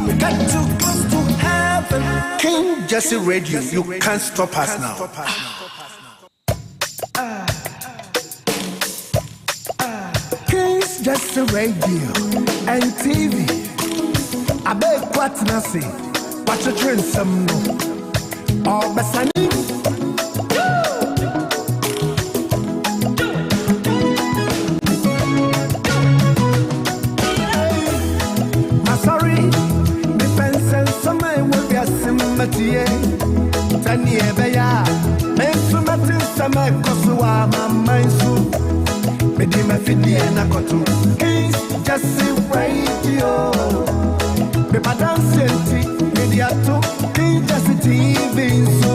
We got too close to heaven. King Jesse Radio, you can't stop us now. King's Jesse Radio and TV. Abeiku Santana, watch your trend some no. All Besani. Sorry, me pensen some will be a sympathy. Tani ebeya, me sumati sama kosuwa mama isu. Me di me fidi na kotu. Kings Jesse Radio. Me padam senti, me di ato. Kings Jesse TV so.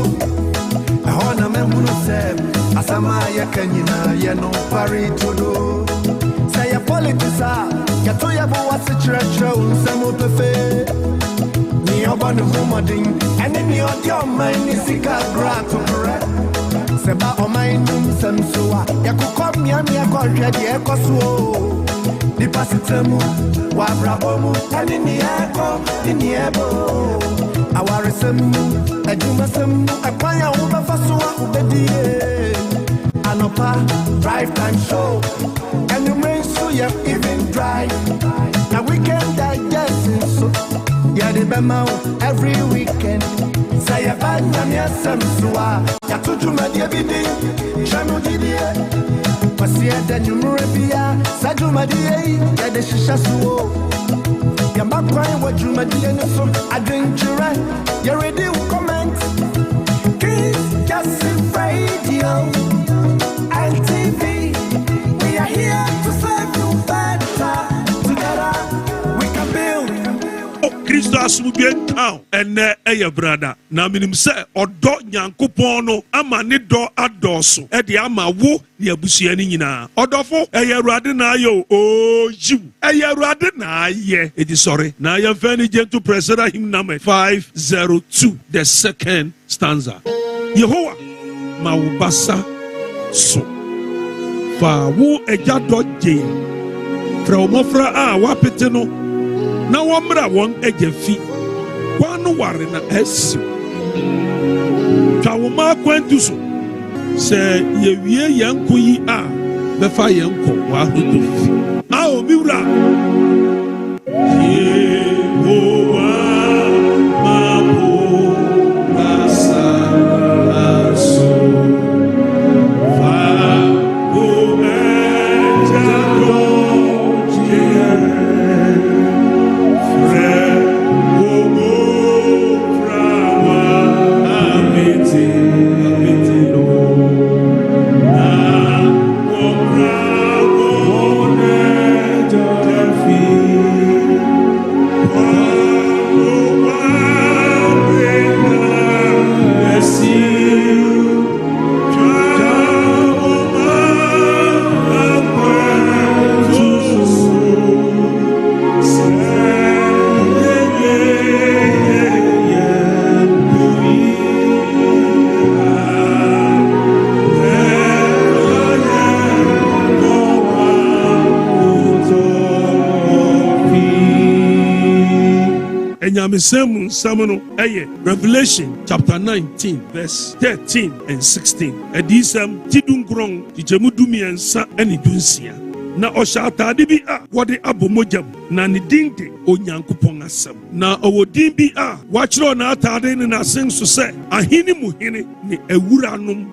I wanna me hunu se. Asama ya kenyina ye no pari todo. Say ya politics ya to ya bo wase church some pefe. Ni obanu humodin ene ni odi o man is gra to correct. Seba o man num samsoa ya kukom ya mi akohwe de ekoso. Di pasitemu wa brabomu ene ni eko ni ebo. Awaresemu ajumasemu akwanya wo befaso wa ubedie. Anopa drive time show and you may so you even drive. Now we can digest so yeah the bema every weekend. Say ya banya mi asemsuwa ya tujuma die bidi shamu didie pasia da nyumure bia sajuma die ya de shisha suwo ya makwai wajuma die no so adventure you ready to comment. Kids Jesse Radio and TV, we are here to serve you better. Together we can build. Oh, Christos will be in town and a brother. Now, minim say, or dot Yankupono, ama ni do adoso, Eddie ama wo, near Busianina. Odofo, a radina yo, oh, you, a radina, ye, it is sorry. Now, you're very gentle president, him number 502, the second stanza. Yehovah, Mawubasa. So fa wo eja doje fra omofra a wapete no na womra won eja fi kwanu ware na esi twa wo ma kwantu so se ye wie yanko yi a be fa yanko wa hodo fi a o biwra Revelation chapter 19 verse 13 and 16. Edisam tidungrong tijemudumiensa enidunsia. Na oshatade bi a wode abomojam na ne dinde onyankopon asem. Na owodin bi a wachiro na atade ne na sen so se ahini muhini ne ewuranom.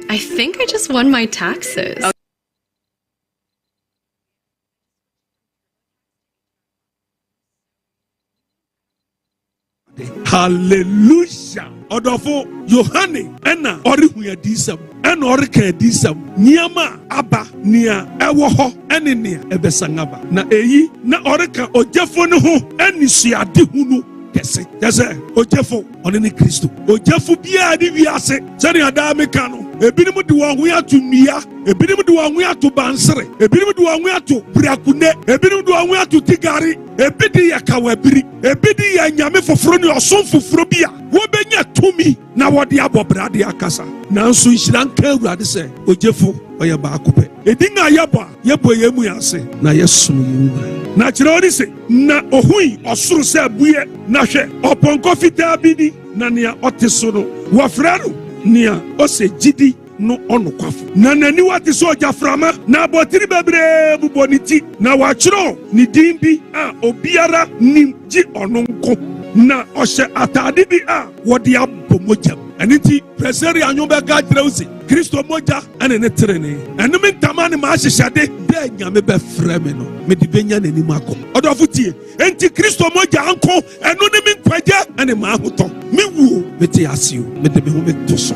I think I just won my taxes. Hallelujah. Odofo Yohane ena orihu ya disam ena orika disam niama aba nia ewo ho ene nia ebesangaba na eyi na orika ojefo ne ho eni suade hunu kese ojefo one ne Kristo ojefo bia di wiase sene ada meka no ebinim de won ho ato nnua ebinim de won ho ato bansere ebinim de won ho ato brakune ebinim de won ho ato tigari ebidi yakawabiri ebidi ya nyame foforo ne osom foforo bia wo benya tumi na wɔde abɔ brade akasa nanso nhyira nka Awurade sɛ ogyefo ɔyɛ baako pɛ ɛdin a yɛbɔ yɛn mu ase na yɛsom yɛn wura na kyerɛ wɔde sɛ na ohui ɔsoro sɛ abue na hwɛ ɔpɔnkɔ fitaa bi ni na nea ɔte so no wɔfrɛ no nea ɔsɛ gyidi no ɔnokwafo na n'ani wate sɛ ɔgyaframa na abɔtiri bebree bobɔ ne ti na wɔakyerɛw ne din bi a obiara nim gye ɔno nko na ɔhyɛ atade bi a wɔde abɔ mogya ɛne nti presɛri anwo bɛka kyerɛ wo sɛ Kristo mogya ɛne ne terene ɛnom ntama ne maahyehyɛde dɛ Nyame bɛfrɛ me no mede bɛnya n'anim akɔ ɔdɔfo tie enti Kristo mogya anko ɛno ne me nkwagya ɛne maahotɔ me wuo mete ase o mede me ho meto so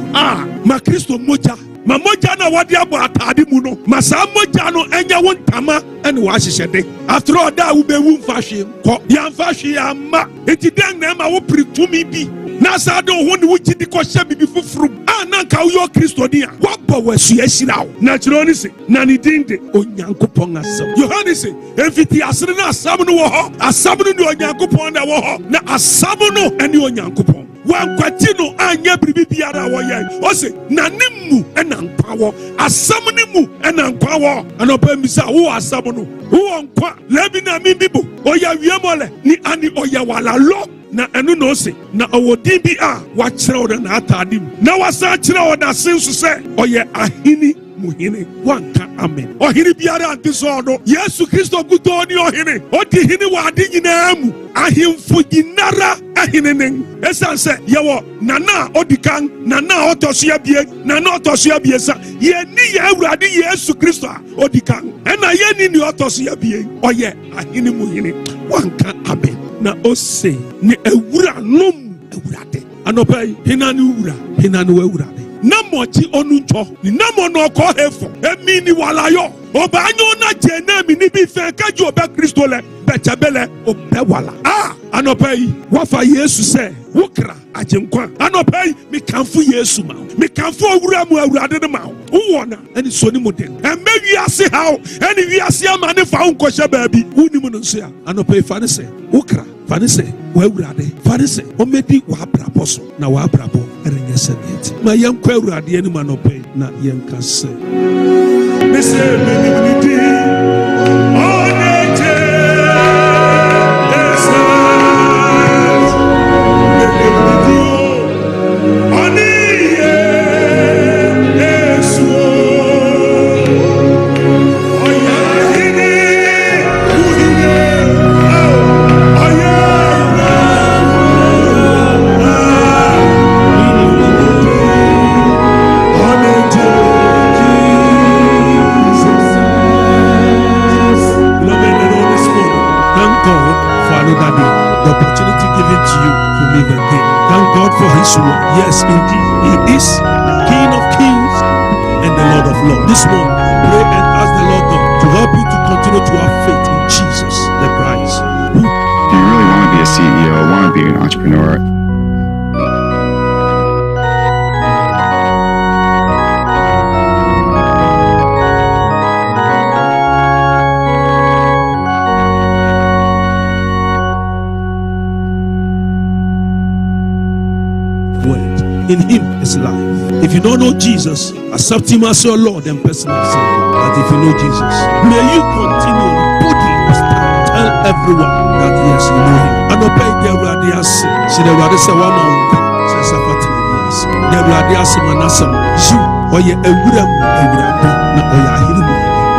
ma Kristo mogya ma mogya na wɔde abɔ atade mu no ma saa mogya no ɛnyɛ wo ntama ɛne wɔahyehyɛde after all da wobɛwu mfa hwee kɔ yɛmfa hwee amma enti dɛn na ɛma wo pere tumi bi na saa de wo ho ne wo gyidi kɔhyɛ bibi foforo a na nka woyɛ Kristoni a wɔabɔ w'asua hyira wo na kyerɛ ne se na ne din de Onyankopɔn asɛm Yohane se ɛmfiti asere no asɛm no wɔ hɔ asɛm no ne Onyankopɔn na wɔ hɔ na asɛm no ɛne Onyankopɔn wankwati no anyɛ biribi biara a wɔyɛ ɔse na ne mu ɛna nkwa wɔ asɛm ne mu ɛna nkwa wɔ anɔpa misa wowɔ asɛm no wowɔ nkwa labi na membibo ɔyɛ wiemɔlɛ ne ane ɔyɛ walalɔ na ɛno na ɔse na ɔwɔ din bi a wakyerɛw no n'atade mu na wasan kyerɛw n'ase nso sɛ ɔyɛ ahene muhene wanka amen ɔhene biara ante sɛ ɔno Yesu Kristo kutɔɔ ne ɔhene ɔdi hene wɔ ade nyinaa mu ahemfo nyinara ahene ne ɛsiane sɛ yɛwɔ nana a ɔdi kan nana a ɔtɔ so abien nana a ɔtɔ so abiesa yɛni yɛ Awurade Yesu Kristo a ɔdi kan ɛna yɛni ne ɔtɔ so abien ɔyɛ ahene muhene wanka amen na Osei ne awura nom Awurade anɔpa yi hena ne wura hena ne wawurade Namochi onuncho, ni namo no ko hefo, emi ni walayo. Oba anyo na jene mi ni bi fe kaju obe Kristo le, bechabele obe wala. Anopai, wafa Yesu se, wukra ajenkwa. Anopai, mi kanfu Yesu ma. Mi kanfu owura mu awurade ne ma. Uwona, eni soni moden. Eme wiase hao, eni wiase amane fa unko hye baabi. Uni mu nso ya. Anopai fa ne se, wukra, fa ne se, wa awurade, fa ne se, omedi wa brabo so, na wa brabo erenye se nieti. Ma yenkwa awurade eni manopai na yenka se. Me se menimniti, onete. Yes, indeed, He is the King of Kings and the Lord of Lords. This morning, pray and ask the Lord God to help you to continue to have faith in Jesus the Christ. Do you really want to be a CEO? Want to be an entrepreneur? In Him is life. If you don't know Jesus, accept Him as your Lord and personal Savior. But if you know Jesus, may you continue putting your stand. Tell everyone that yes, you know Him. And obey the Radias. See the Radias one on says Safatis. The Radias Manasam. You or ye a William na Oya Hilim.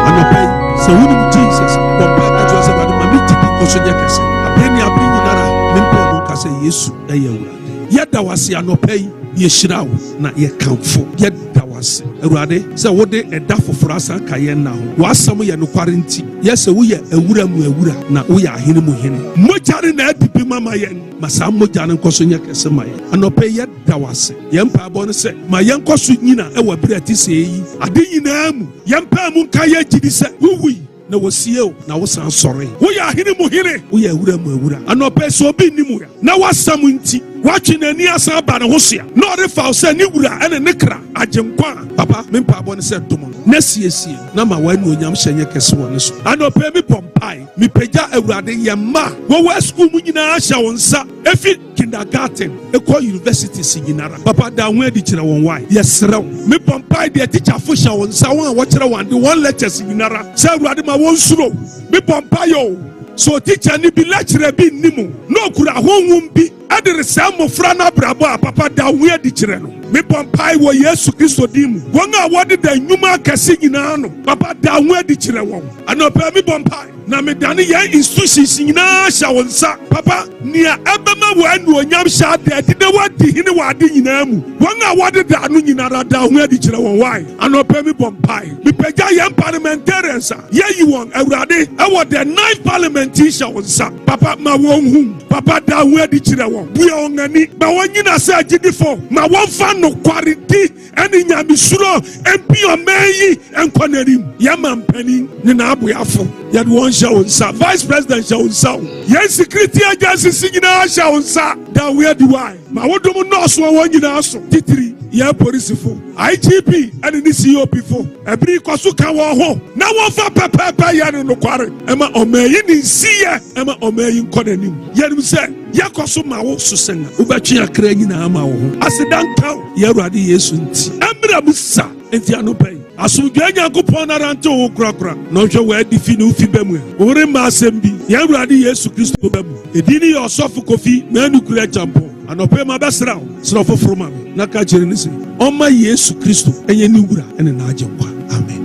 And obey. So when Jesus compared to us about the Mamiti because of Yakasa. I bring you Nara, Mimpe Mukasa Yesu, a Yawra. Yet there was no pay. Yeshiraw na yekamfo yedawase Awurade sɛ wode ɛda foforo asa ka yɛn na ho wasam yɛ no kwarenti yɛsɛ woyɛ awura mu awura na woyɛ ahene mu hene mogyare na adibi mama yɛn ma saa mogya no nkɔso nyɛ kɛse ma yɛn anɔpɛ yɛdawase yɛn mpaabɔ no sɛ ma yɛn nkɔso nyina ɛwɔ bere ati sɛ yi ade nyinaa mu yɛn mpaa mu nka yɛ gyidi sɛ wuwui na wosie o na wosan sɔre woyɛ ahene mu hene woyɛ awura mu awura anɔpɛ sɛ obi nnimu ya na wasam nti watching n'ani asa aba ne ho soa na ɔde fa sɛ ne wura ɛne ne kra agyenkwa papa me mpaabɔ ne sɛ dom no na siesie na ma w'ani onyam hyɛ nyɛ kɛse wɔ ne so anɔpɛ mi pɔmpae mepagya awurade yɛ mma wɔwɔ school mu nyinaa hyɛ wɔn nsa efi kindergarten ekɔ university si nyinara papa da ho adi kyerɛ wɔn wae yɛserɛ wo me pɔmpae deɛ tikyafo hyɛ wɔn nsa wɔn a wɔkyerɛ wɔn de wɔn lectures nyinara sɛ awurade ma wɔn suro me pɔmpae o so teacher ni bi lecturer bi nimu no kura honhom bi adere sɛ mmɔfra no abrabɔ a papa da ho adi kyerɛ no me pɔmpae wɔ yesu kristo din mu wɔn a wɔde da nnwuma akɛse nyinaa no papa da ho adi kyerɛ wɔn anɔpɛ me pɔmpae na medane yɛn institutions nyinaa hyɛ wɔn nsa papa nea ɛbɛma wɔ anuonyam hyɛ ada adi na wɔadi hene wɔ ade nyinaa mu wɔn a wɔde da no nyinara da ho adi kyerɛ wɔn wae anɔpɛ me pɔmpae mepagya yɛn parliamentarians a yɛyi wɔn awurade ɛwɔ the 9th parliament hyɛ wɔn nsa papa ma wɔn hu papa da ho adi kyerɛ wɔn bua wɔn ani ma wɔn nyina sɛ agyidifo ma wɔmfa nokwaredi ɛne nyamesuro ɛmpi ɔman yi ɛnkɔ n'anim yɛma mpanin ne n'aboafo yɛde wɔn hyɛ wɔn nsa vice president hyɛ wɔn nsa yɛn security agencies nyinaa hyɛ wɔn nsa da ho adi wae ma wodom nɔɔso wɔ wɔn nyinaa so titiri yɛn polisifo IGP ɛne ne COP fo ɛbiri kɔ so ka wɔn ho na wɔmfa pɛpɛɛpɛ yɛ ne nokware ɛma ɔman yi ne nsiyɛ ɛma ɔman yi nkɔ n'anim yɛnim sɛ yɛkɔ so ma wo so sɛn wobɛtwe akra nyinaa ma wo ho asedanka yɛ awurade yesu nti ɛmmra mu sa enti anɔpɛ yi asomdwa nyankopɔn no arante wo korakora na ɔhwɛ wɔadi fi ne wofi ba mu a woremma asɛm bi yɛn awurade yesu kristo ba mu ɛdi ne yɛ ɔsɔfo kofi na anukura agyampɔn anɔpɛ ma bɛsra wo serɛ foforɔ ma me na ka kyerɛ ne sɛ ɔmma yesu kristo ɛnyɛ ne wura ɛne n'agyenkwa amen.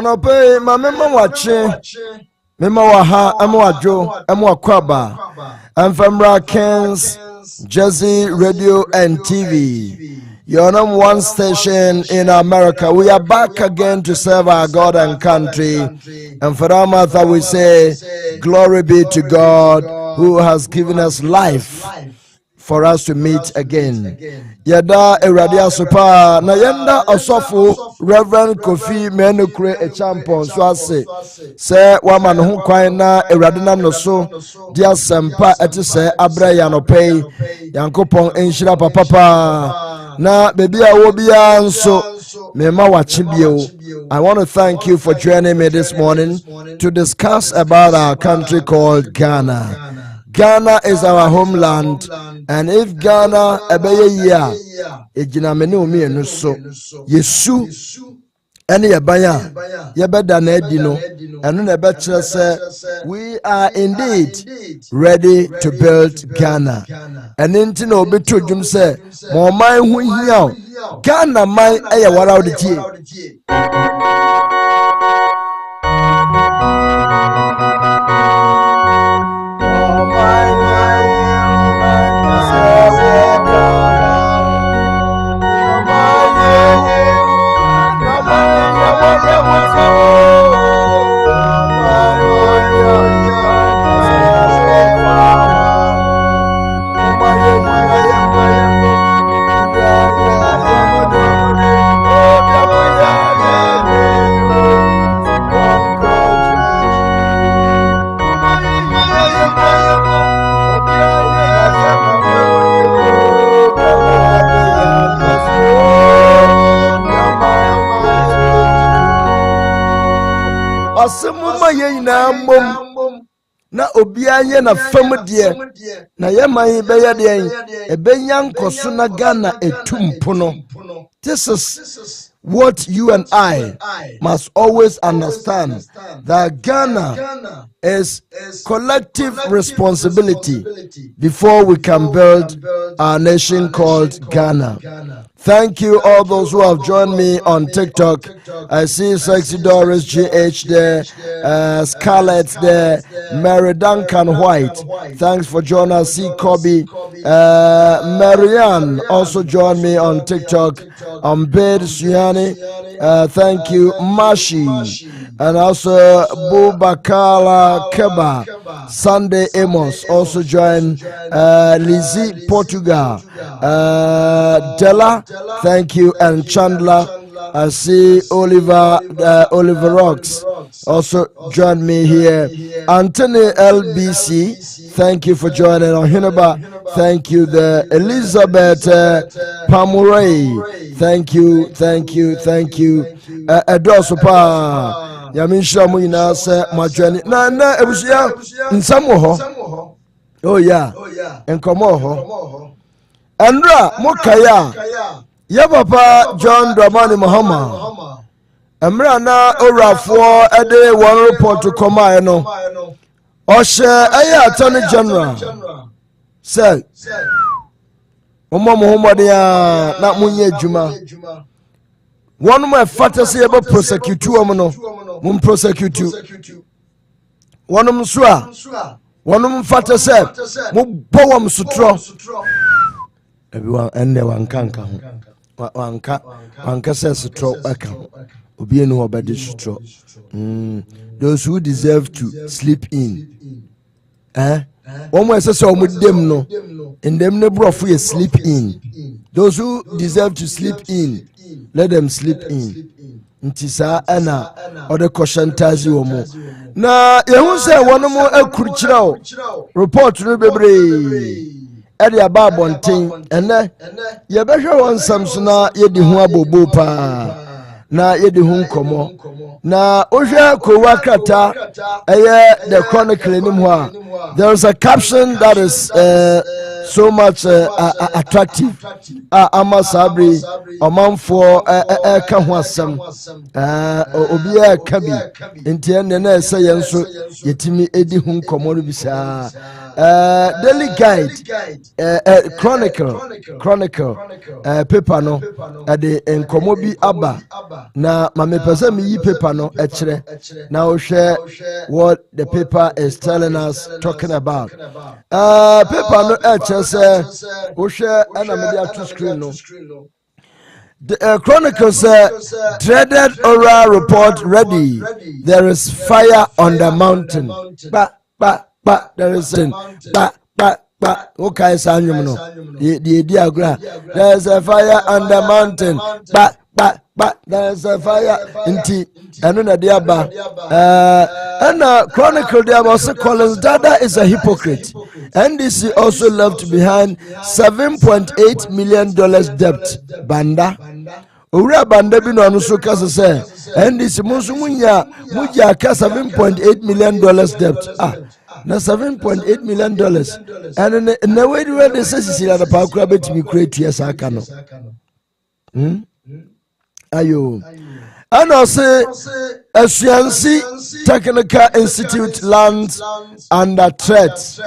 Anope mama wache mema waha amwadwo amwakwaba amfamra Kens Jersey Radio and TV, your number one station in America. We are back again to serve our God and country, and for our mother we say glory be to God who has given us life for us to meet again. Yada Eradia Supa na yenda osofo Reverend Kofi Menukure Echampon so ase se waman ho kwan na Eradina no so dia sempa eti se abra ya no pay Yankopon enhira papa na bebi a wo bia nso mema wache bio. I want to thank you for joining me this morning to discuss about our country called Ghana. Ghana is our homeland, and if Ghana ebeye ya ejina me ne omi enu so yesu ene yebanya yebeda na edi no enu na ebe kire se we are indeed ready to build Ghana. And nti na obetu odwum se mo man hu hia Ghana man eye wara odie. Yeah. nyinaa mom na obia ye na fam de na yeman be ye de ebenya nkoso na Ghana etumpo no. This is what you and I must always understand, that Ghana is collective responsibility before we can build our nation called Ghana. Thank you all those who have joined me on TikTok. I see Sexy Doris GH there, Scarlett there, Mary Duncan White. Thanks for joining us. C. Kobe, Marianne also joined me on TikTok. Bed Suyani, thank you. Mashi, and also Bubakala Keba. Sunday Amos also joined. Lizzie Portugal, Della, thank you, and Chandler. I see Oliver Rocks also joined me here. Anthony LBC, thank you for joining. Ohinaba, thank you. The Elizabeth Pamuray, thank you. Edosopa, Yamisha Muina se majani. Na ebusia nsamo ho. Oh yeah. Ankomah ho. Andra Mokaya. Ya papa John Dramani Muhammad. Emra na orafo ede one report to come no. Oshe aye Attorney General. Say Omo Muhammad ya na munye adwuma. One more fata say ebe prosecute wo no. Mum prosecute. One mum so a. One mum fata say mo bowam sutro. Everyone ende wankanka ho. Wanka says sutro aka. Obi enu obedi sutro. Those who deserve to sleep in. One more says omo dem no. In them ne brofu ye sleep in. Those who deserve to sleep in, let them sleep in. Ntisa ana ode koshantazi wo mo. Na yehu say one mo akurikira o. Report no bebre. Edi aba bonten ene ye behwe won samsona ye di hu abobo pa na ye di hu nkomo na ohwe kowa krata eye the chronicle nim ho a there is a caption that is so much attractive. Ama sabri omanfo ka ho asem obi kabi enti ene na say yenso yetimi edi hu nkomo no bisa daily guide chronicle paper no de enkomo bi aba na mame pese mi yi paper no ekire na o hwe what the paper is telling us, talking about. Paper no ekire se o hwe ana me dia to screen no. The Chronicle says, dreaded oral report ready. There is fire on the mountain. There is okay, Sanyum. The diagram. There's a fire on the mountain. There's a fire in tea. And then Chronicle there was Collins Dada is a hypocrite. NDC also left behind $7.8 million debt. Banda. Ura banda bi no so kasa say NDC munsu munya ka $7.8 million debt. Na $7.8 million. And na way they say sisi na pa kura betimi create yes aka no. Ayo. And also Asuansi Technical Institute lands under threat.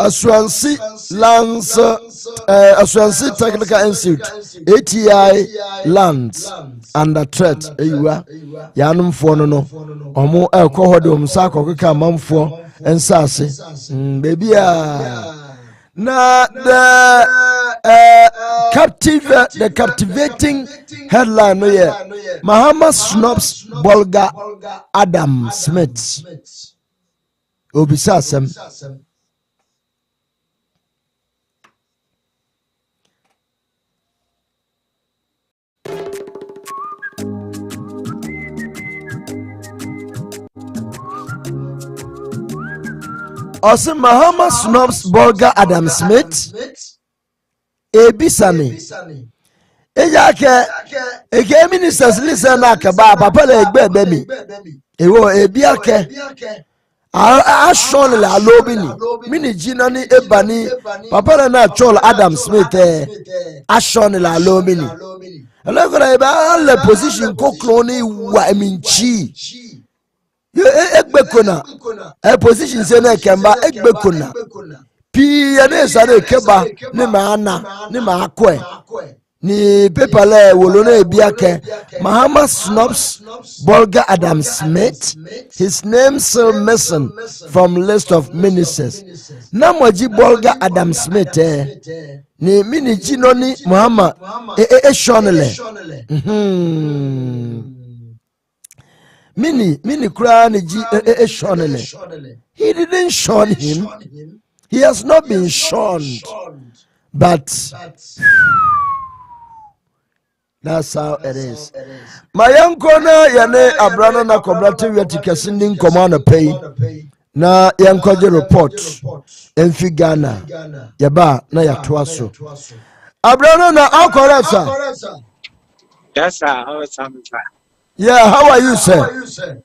Asuansi Technical Institute ATI lands under threat. Eyiwa yanum fo no omo ekohodom sa akokeka manfo ensase baby na the captivating headline no yeah Mahama snubs Bolga Adam Smith obisasem Osei Mahama snubs Bolga Adam Smith. Ebisani. Ejake eke ministers listen na keba papa le egbe mi. Ewo ebiake a shon la lobini mini jina ni ebani papa na chol Adam Smith a shon la lobini. Alagora eba le position kokro ni wa minchi. Egbekona a position se na kemba egbekona pi ene sare keba ni maana ni maakwe ni pepale wolona ebiake Mahama snubs Bolga Adam Smith, his name still missing from list of ministers. Namoji Bolga Adam Smith ni mini jino ni Mahama shonele mini kura ni ji shonele. He didn't shun him. He has not been shunned, but that's how it is. My uncle na yane abrana na kobrate weti kesindi nkoma na pay na yankoje report emfi Ghana yaba na yatoa so. Abrana na akoresa. Yes, sir. How is Sammy? Yeah, how are you, sir?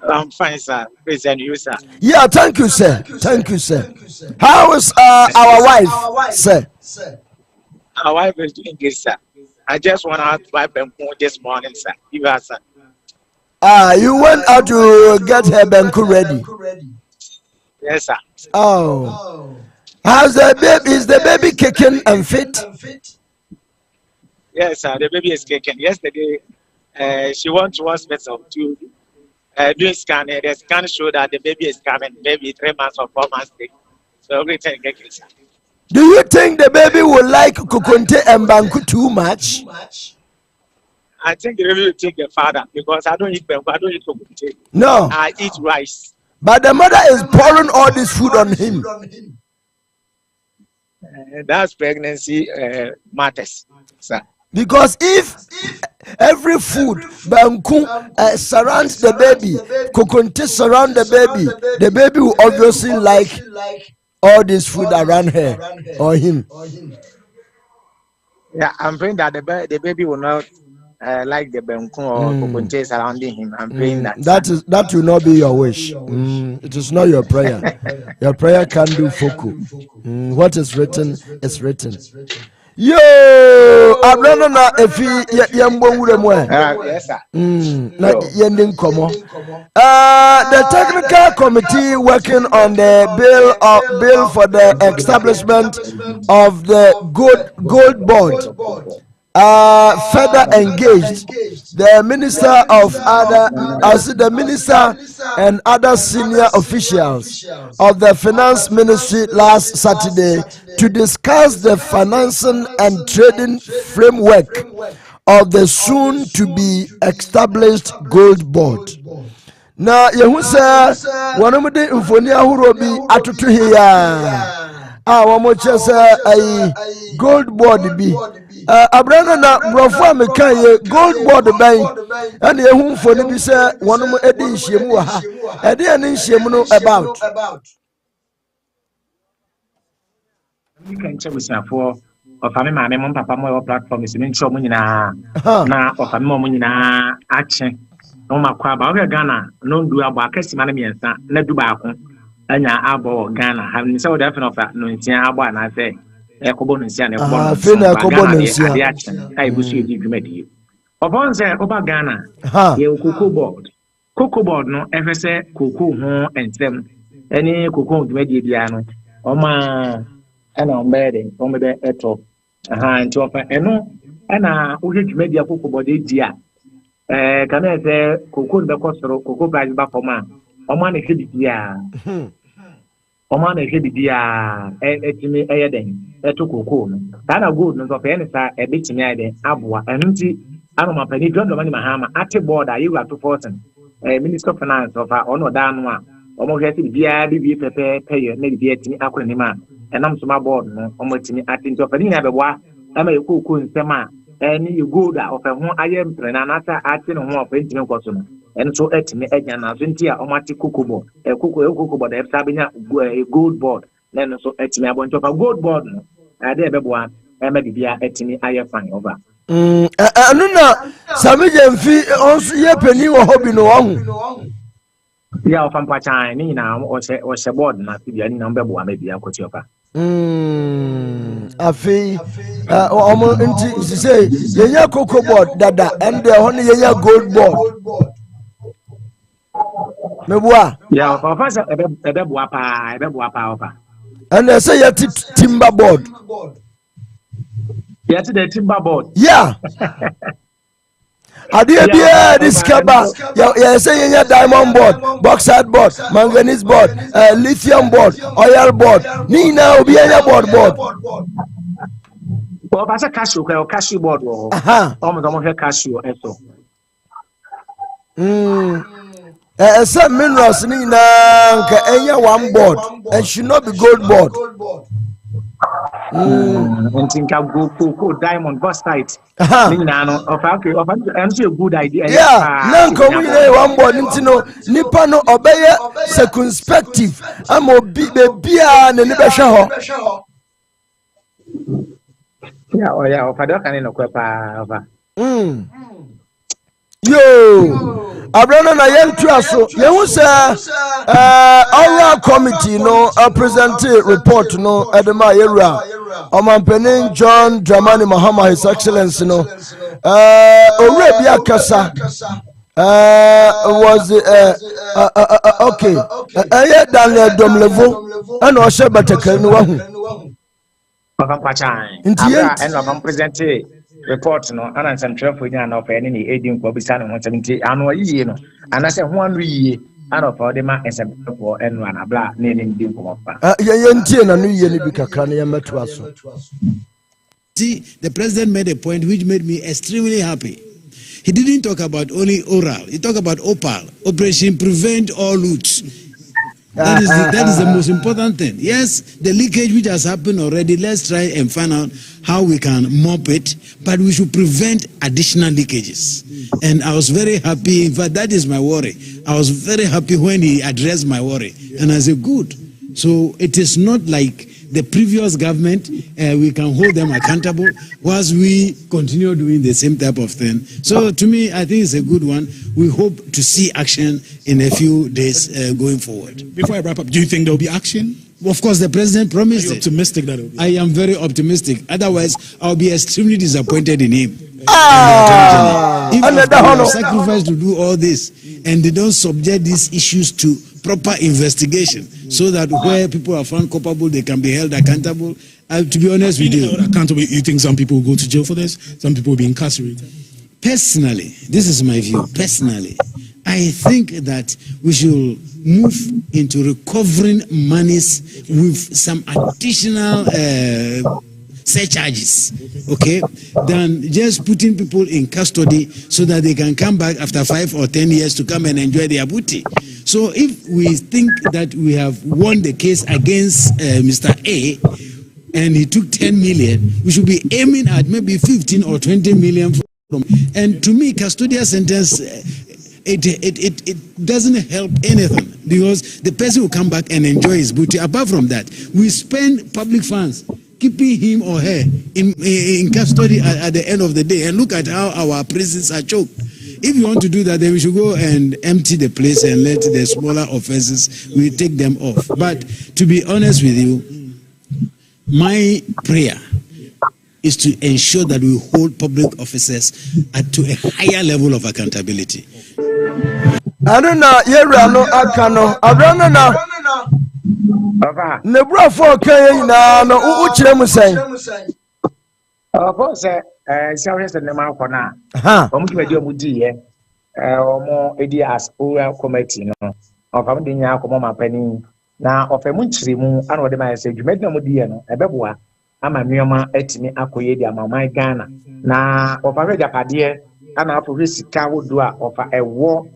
I'm fine, sir. Praise you, sir. Yeah, thank you, sir. Thank you, sir. How is our wife, sir? Our wife is doing good, sir. I just went out to buy Benku this morning, sir. You are, sir. You went out to get her Benku ready. Yes, sir. Oh. How's the baby? Is the baby kicking and fit? Yes, sir. The baby is kicking. Yesterday, she went to hospital to do a scan. The scan showed that the baby is coming, maybe 3 months or 4 months. So everything is kicking, sir. Do you think the baby will like Kukunte and Banku too much? I think the baby will take the father because I don't eat Benku, I don't eat Kukunte. No. I eat rice. But the mother is pouring all this food on him. That's pregnancy matters, sir. Because if every food Banku surrounds the baby, Kukunte surround the baby will obviously like all this food around her or him. Yeah, I'm praying that the baby will not like the Benku or Kukunte surrounding him. I'm praying that will not be your wish. It is not your prayer. Your prayer can do foku. What is written is written. Yo, Abrana na efi yambo wuremwe. Yes, sir. Na yending komo. The technical committee working on the bill for the establishment of the gold board further engaged the minister and other senior officials of the finance ministry last Saturday to discuss the financing and trading framework of the soon to be established gold board. Na yehu se wonom de mfoni ahoro bi atoto hiya wamo chese ai gold board bi abrana na brofo amekan ye gold board ban and yehu mfoni bi se wonom edi nhyiemu wa ha edi ani nhyiemu no about you can check with for ofame maame mo papa mo platform is me ncho mo nyina na ofame mo nyina ache no makwa ba o Ghana no ndu abo akasi mane miensa na du ba ko anya abo Ghana ha ni se o da fena fa no ntia abo na se e ko bo no ntia na ko bo no fena ko bo no ntia ai busu edi dwumadi obon se o ba Ghana ye cocoa board no e fese cocoa ho ensem eni cocoa dwumadi bia no o ma ana ombede eto nti ofa eno ana o dwumadi cocoa board dia can I say cocoa the costro cocoa price back for man o na hwedidia o ma na hwedidia etimi eyeden eto cocoa no na gold no so fe ne sa ebetimi ayden aboa enunti anoma pani John Domani Mahama ate board ayi wa 2000 minister of finance of ono da no a o mo hweti bia bi pepe pay na bi etimi akoni ma enam so ma board no o mo timi ate nti ofani na beboa ama cocoa nsema any gold of a home I am Renata acting on one painting cosmo, and so at me again as Intia or Mati Kukubo, a cocoa board, a Sabina, a gold board, then so at me I want to have a gold board. I dare be one, and maybe be at me I find over. Anuna Sammy Jemfi also ye penny or hobby no one. Yeah, from Pachan, now, or say board, not to be any number one, maybe I'll cut you up. Afi, almost say, Yaya Cocoa board, Dada, and the only Yaya gold board. Meboa. Yeah, Professor, a wapa. And I say, timber board. Yes, the timber board. Yeah. Adie this kaba ya say ya diamond board, bauxite board, manganese board, lithium board, oil board. Ni na obi ya board. Well, that's a cashew board. Almost cashew. Some minerals ni na ka enya one board and should not be gold board. Think go diamond bauxite. I'm sure a good idea. Yeah, Nankomah one board no nipa no obeye circumspective. I'm obi bebia na nibehwe ho. Yeah, Fadda kan no kwepa. Yo, Abena na yentu aso. Yehu say oral committee no present report no edema yera. Omanpenin John Dramani Mahama His Excellency no Orabia Kasa was okay Daniel Adom level and Moeshabudong no wahu Papa Pachan and I'm presenting report no and some traffic and of any aiding for Bisan 170 annual year no and I said 1 year and of all the man and some for and one a black naming dim come up. See, the president made a point which made me extremely happy. He didn't talk about only oral, he talked about OPAL, Operation Prevent All Loots. That is the most important thing. Yes, the leakage which has happened already, let's try and find out how we can mop it, but we should prevent additional leakages. And I was very happy. In fact, that is my worry. I was very happy when he addressed my worry. And I said, good. So it is not like the previous government, we can hold them accountable whilst we continue doing the same type of thing. So to me, I think it's a good one. We hope to see action in a few days going forward. Before I wrap up, do you think there will be action? Of course, the president promised it. Optimistic that it will be? I am very optimistic. Otherwise, I'll be extremely disappointed in him. If they have sacrificed to do all this and they don't subject these issues to proper investigation so that where people are found culpable, they can be held accountable. To be honest with you, accountable, you think some people will go to jail for this? Some people will be incarcerated? Personally, this is my view. Personally, I think that we should move into recovering monies with some additional surcharges, okay, than just putting people in custody so that they can come back after 5 or 10 years to come and enjoy their booty. So if we think that we have won the case against Mr. A and he took 10 million, we should be aiming at maybe 15 or 20 million. And to me, custodial sentence, it doesn't help anything because the person will come back and enjoy his booty. Apart from that, we spend public funds keeping him or her in custody at the end of the day. And look at how our prisons are choked. If you want to do that, then we should go and empty the place and let the smaller offenses, we take them off. But to be honest with you, my prayer is to ensure that we hold public officers to a higher level of accountability. I don't know, Akano, I don't know. Nebra for Kayana, no, Uchem say. Of course, serious and the mouth for now. Mudi, or more ideas, oral committee, of Abena Ankomah penny. Now, of a munchrimu, and what I say, you made no Mudiano, a beboa, Ama McBrown etimi akoye dia mama Ghana. Na of a reja padie, and after his cow do of a war.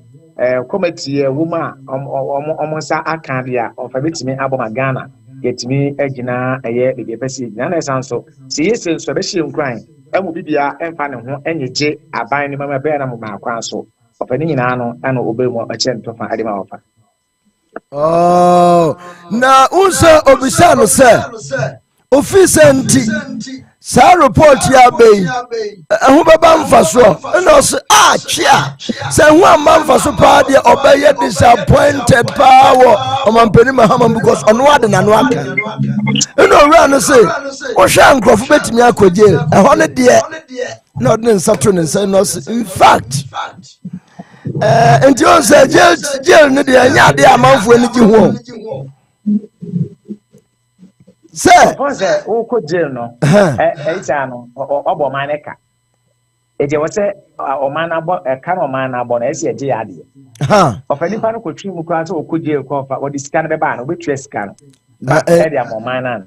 Committee woman almost a candia of a bit me Aba Ghana, get me a gina a year the person. Nana sounds so. See, yes, so she crying. And will be and find any J. I buy any mamma bear and my council of any nano and obey more a chance to find Adom offer. Oh, now also Obisano, sir. Office sa report ya be ehu baba mfa so no se chia se hu am mfa so pa de obeye disappointed pa wo omampeni mahama because ono ade na no aka no wura no se wo hwa nkrofo betimi akoje eho ne de no de nsato ne nsa no in fact until say jail ne de anya de amanfo ani gi ho say o ko jail no eita no obo maneka eje wo se o man abo ka no man abo na ese eje ya de ofani pa no ko twi mu kwa so o ko jail ko fa o di scan be ba no be twa scan e de am man na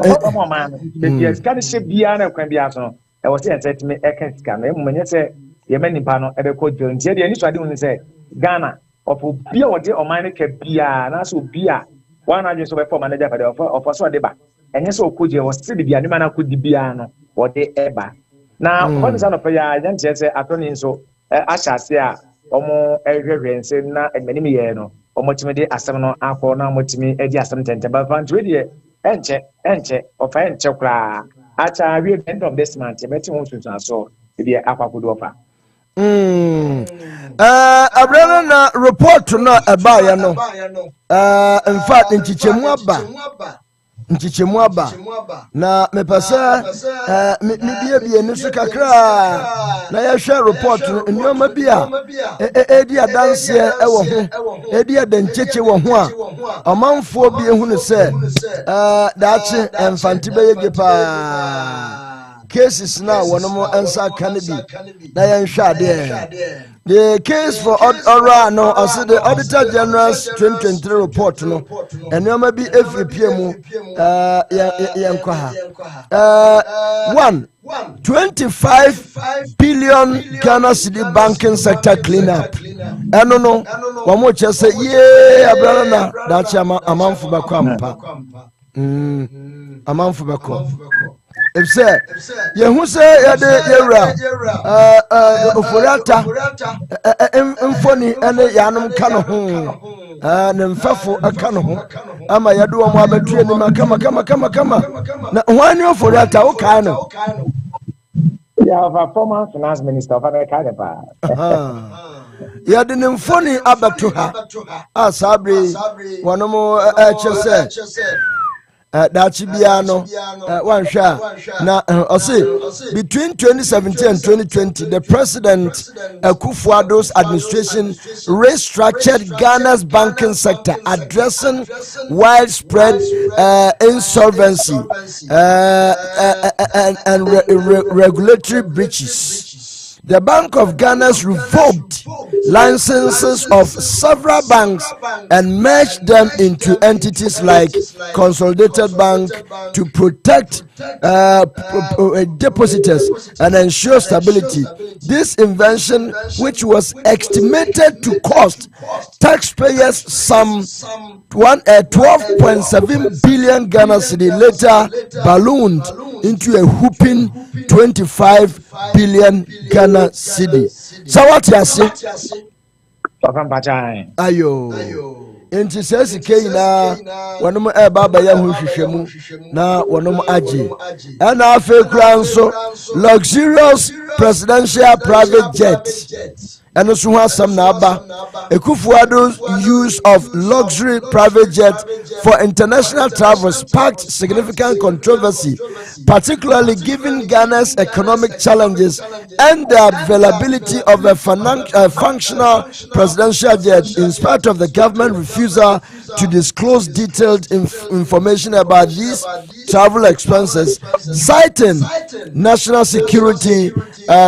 o man be scan she bia na kwa bia so e wo se entetime e ka scan e mu menye se ye mani pa no e be ko jail ntie de ani so ade hu se Ghana ofu bia wo de o man ka bia na so bia one ajo so be for manager for the of so deba enye so okuje wo still bia ni mana ko di bia no wo de eba na one is no pa ya nche se atoni nso Asaase a omo ehwehwe nse na emani me ye no omo timi de asem no akọ na omo timi edi asem tenteba fan we de enche of enche kra acha we end of this month beti won sunsun aso e akwakodo ofa Abena na report no Abeiah no in fact nchichemu aba na mepasa mi bia ni so kakra na ya hwe report nneoma bia edi adanse ewo ho edi adancheche wo ho a amanfo bia hu ne se daache emfanti beye pa cases now one more answer can be na the case for Ora no as the Auditor General's 2023 report no and you may be FPM 25 billion Ghana city banking sector cleanup. No one more just say yeah brother that's a man for back a man for back. If say who say ya de yera ofurata mfoni ene yanum kano ho ne mfafo aka no ho ama yado mo abetue ni kama na hwani ofurata wo kan no ya former finance minister of Accra pa ya de mfoni abeto ha asabre wono chese Dachibiano, one share. Now, between 2017 and 2020, the President Akufo-Addo's administration restructured Ghana's banking sector, addressing widespread insolvency and regulatory breaches. The Bank of Ghana's revoked licenses of several banks and merged them into entities like Consolidated Bank to protect depositors and ensure stability. This invention, which was estimated to cost taxpayers some 12.7 billion Ghana cedi, later ballooned into a whopping 25 billion Ghana cedi. So what you say? Ayo. Enti sesi keina wanomo baba ya hwehwehwemu na wanomo age ana afa kura nso luxurious presidential private jet and so asam na aba Akufo-Addo's use of luxury private jet for international travel sparked significant controversy, particularly given Ghana's economic challenges and the availability of a functional presidential jet, in spite of the government refusal to disclose detailed information about these travel expenses, citing national security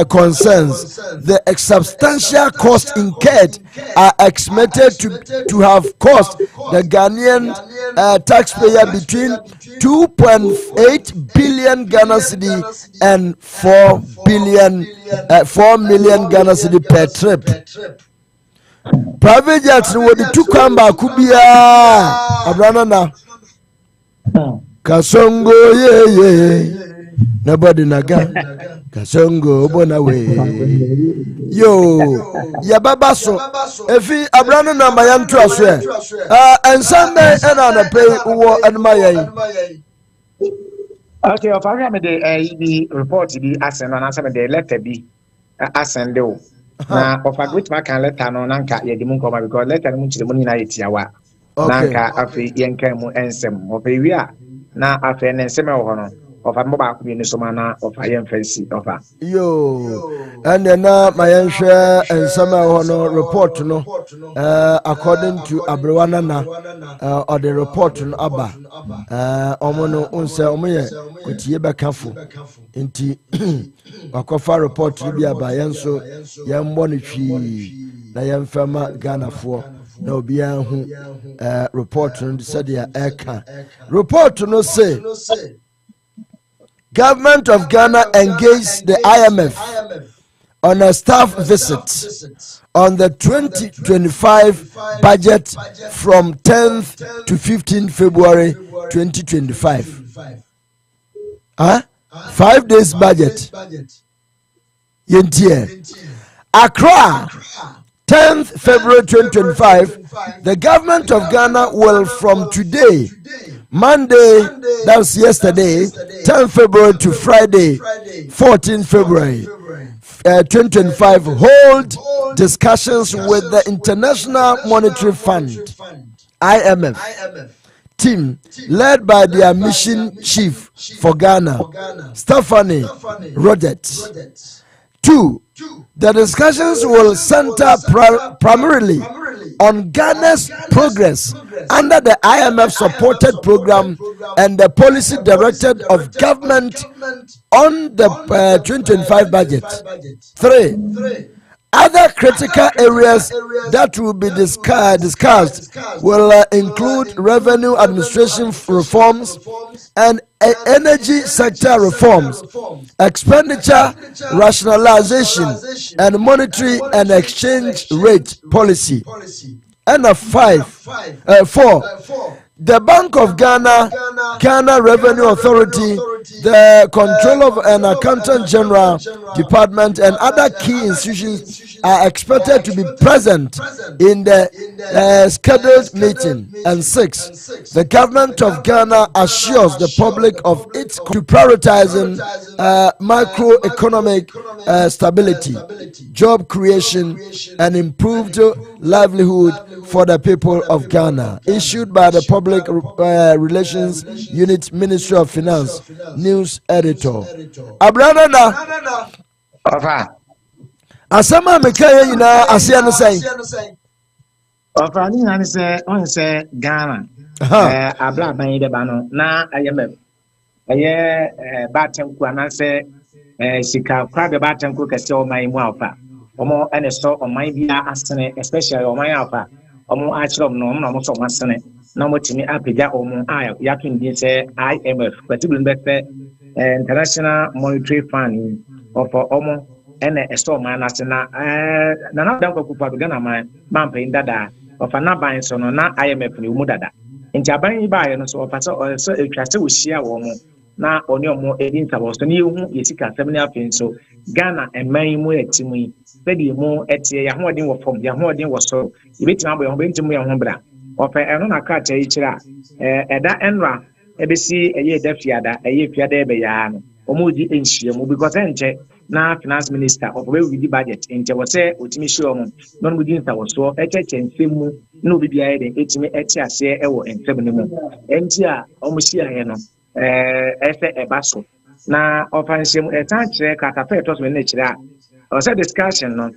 concerns. The substantial cost incurred are estimated to have cost the Ghanaian taxpayer between 2.8 billion Ghana cedi and 4 million Ghana cedi per trip. Private jets would be two kamba kubia abranana kasongo ye nobody naga kasongo bona we yo ya baba so efi abranana mayantu aso ensambe ena na pay wo enma yen Okay, of I me the report the ascend on answer the letter B ascend do. Na of a great man can letter no nanka ye the moon come because letter mun the money na yetiawa. Nanka afi yenka mu ensem of a wia na afi ensem e ho no of a mobile be no so mana of a yen fancy of a yo and then my share and some no report no according to Abrewanana or the report no aba omono unse omoye kotie bekafo nti wakofa report bi aba yenso yembo ne twi na yemfama Ghana fo na obi hu report no said ya eka report no say Government of Ghana engaged the IMF on a staff visit on the 2025 budget from 10th to 15th February 2025. 5 days budget. Accra, 10th February 2025. The government of Ghana will from today, Monday, that's yesterday, 10th February to Friday, 14th February 2025, hold discussions with the International Monetary Fund, IMF, team led by their mission chief for Ghana, Stephanie Rodgers. 2. The discussions will center primarily on Ghana's progress under the IMF-supported program and the policy directed of government on the 2025 budget. 3. Other critical areas that will be discussed will include revenue administration reforms and energy sector reforms, expenditure rationalization, and monetary and exchange rate policy. And 4. The Bank of Ghana, Ghana Revenue Authority, the Controller of an Accountant General Department, and other key institutions are expected to be present in the scheduled meeting. And 6, the government of Ghana assures the public of its to prioritizing macroeconomic stability, job creation, and improved livelihood for the people of Ghana. Issued by the Public Relations Unit, Ministry of Finance, News Editor. Abranana. Asama mekaya ina asia no say. Ofani han say Ghana. Abla ban de ba no na ayem. Aye batem ku anase sika kwa be batem ku kase o man mu afa. Omo ene so o man bia asene especially o man afa. Omo achrom no omo so masene. Na mo timi apega omo aya yakindi say IMF particularly be International Monetary Fund of omo ene eso man asena na danko ku pa Ghana man pay dada of anaban so no na IMF ni mu dada nti aban yi ba ye no so of so etwase wo hia wo mo na oni omo edin tabo so ni hu yesika 7 afin so Ghana eman mu etimu yi pedi mu etie ya ho odin wo fom ya ho odin wo so ibeti abo ya ho bentimu ya ho bra of eno na ka cha yi kira eda enra ebesi eye dafiada eye fiada ebe ya no omo di enhia mu because enche na finance minister of where we di budget enche wo se otimi show mo no no di nta wo so echeche nsemu no bi bia ede etimi eche ase ewo ensem ne mu enti a omo hia ye no efe ebaso na ofansem etan kire katafa etos me na kire a o se discussion no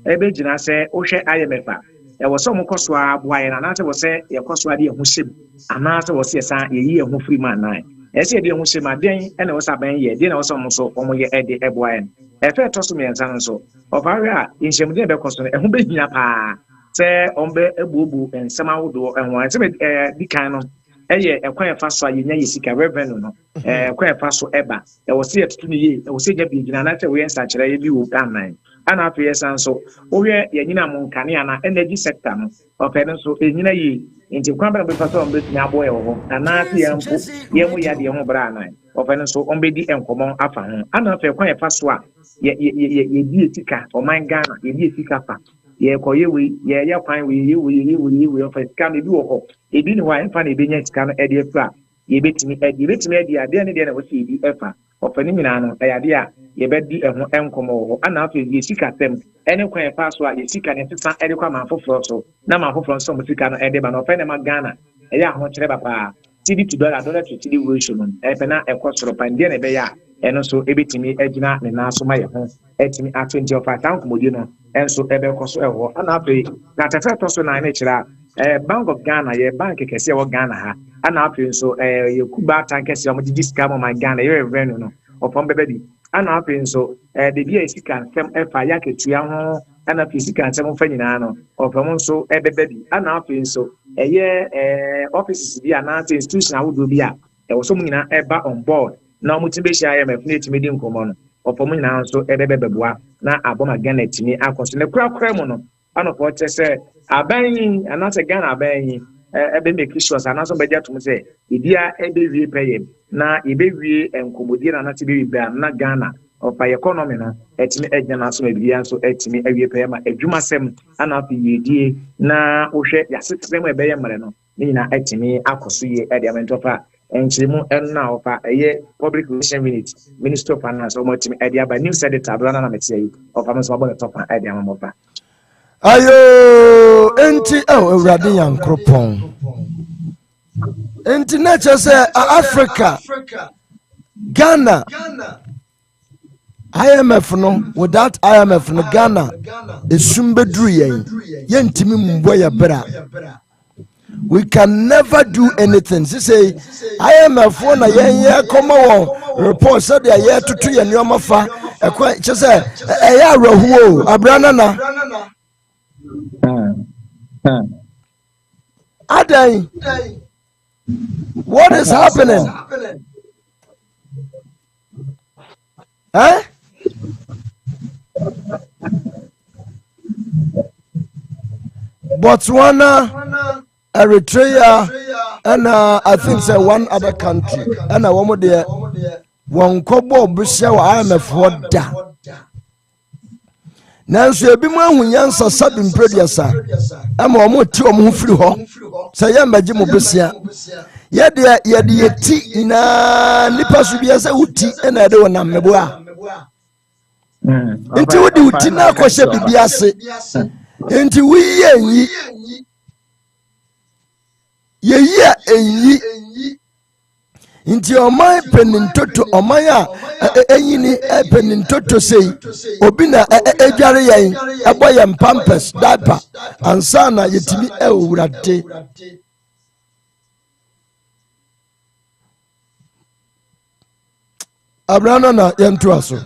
ebe gina se wo hwe IMF a e wo so mo koso aboaye na se wo se ye koso ade ehu hyem ana se wo se san ye yi ehu free man nine ese de ehu hyem aden ene wo saban ye de na wo so mo so omo ye ede eboaye efe to so me nsan so ofawe a inhyem de be koso ehu be hia pa se ombe ebubu ensema wodo enwan se di kan no eye ekwan fa so ayenya yesika revenue no ekwan fa so eba e wo se etutu ni ye e wo se nya bi gina na se wo yensa kire ye bi wo kan ana afie sanso wo hwe yenyina mo nkane ana energy sector no ofene so enyina yi nti kwan ba be fa so ombe tumi abo ye wo ana afie yampo yemu ya de ho bra na ofene so ombe di enkomo afa ho ana afie kwan fa so a ye di etika o man Ghana ye di etika fa ye koye we ye kwan we ye ofene kam bi wo ho ebi ni wa enfa na ebe nya sika no e de fra yebetimi adi ade ne de na wo si di efa ofani nyina no ayade a yebedi eho enkomo ho ana afi ye sika tem ene kwan fa so a ye sika ne tesa ede kwa manfoforo so na manfoforo so mo sika no ede ba no ofani ma Ghana eya ho kire papa tidi to dollar to tidi ratio no pena ekosoro pande na be ya eno so ebetimi agina ne na so ma ye ho etimi a 20 of Ankomah no enso ebe koso eho ana afi na tefe to so na kira Bank of Ghana ye bank kese wo Ghana ha ana afi nso ye kuba tankese mo di sika mo ma Ghana ye revenue no ofom bebedi ana afi nso de bia sika nsem efa ya ketua ho ana afi sika nsem fa nyina no ofom nso bebedi ana afi nso offices bi ana institution awodo bi a wo so mo nyina eba on board na mo timbe hia IMF na etimi di nkomo no ofom nyina nso bebeboa na aboma Ghana timi akoso ne kura mo no ana for say aban anase Ghana aban ebe make sure anase be dia tum say idia ebe wie pay na ebe wie enkomodi na anase be wie na Ghana of economy no etimi agana so be bia so etimi awie pay ma adwuma sem ana afi yedie na ohwe yasetrem ebe ye mare no ni na etimi akoso ye ediamento fa enchirimu enna ofa eye public relations minister of finance o motimi ediaba news editor brana na metie of amso abo top ediamamo fa ayo enti ewurade yankropon enti na che Africa Ghana IMF no without IMF no Ghana esumbeduru yentimi mbo ya bra. We can never do anything. Say IMF na ye come on report said they are to ye nyoma fa e say eya rahuo abrana na Adai, what is happening? Botswana, Eritrea, and I think say one other country, and I want there one kobo busia wa IMF water. Nanso ebi mu ahunyansa sabin producer ama omo ti omo firi ho say ya magi mo besia ye de yeti ina nipa so bia say uti na de wona mebo a nti wodi uti na akɔhye bibia ase nti wiye ye enyi nti omai penintoto omaya enyini penintoto sei obi na edware yen eboye pampers diaper ansana yetimi ewurade abrana na yentu aso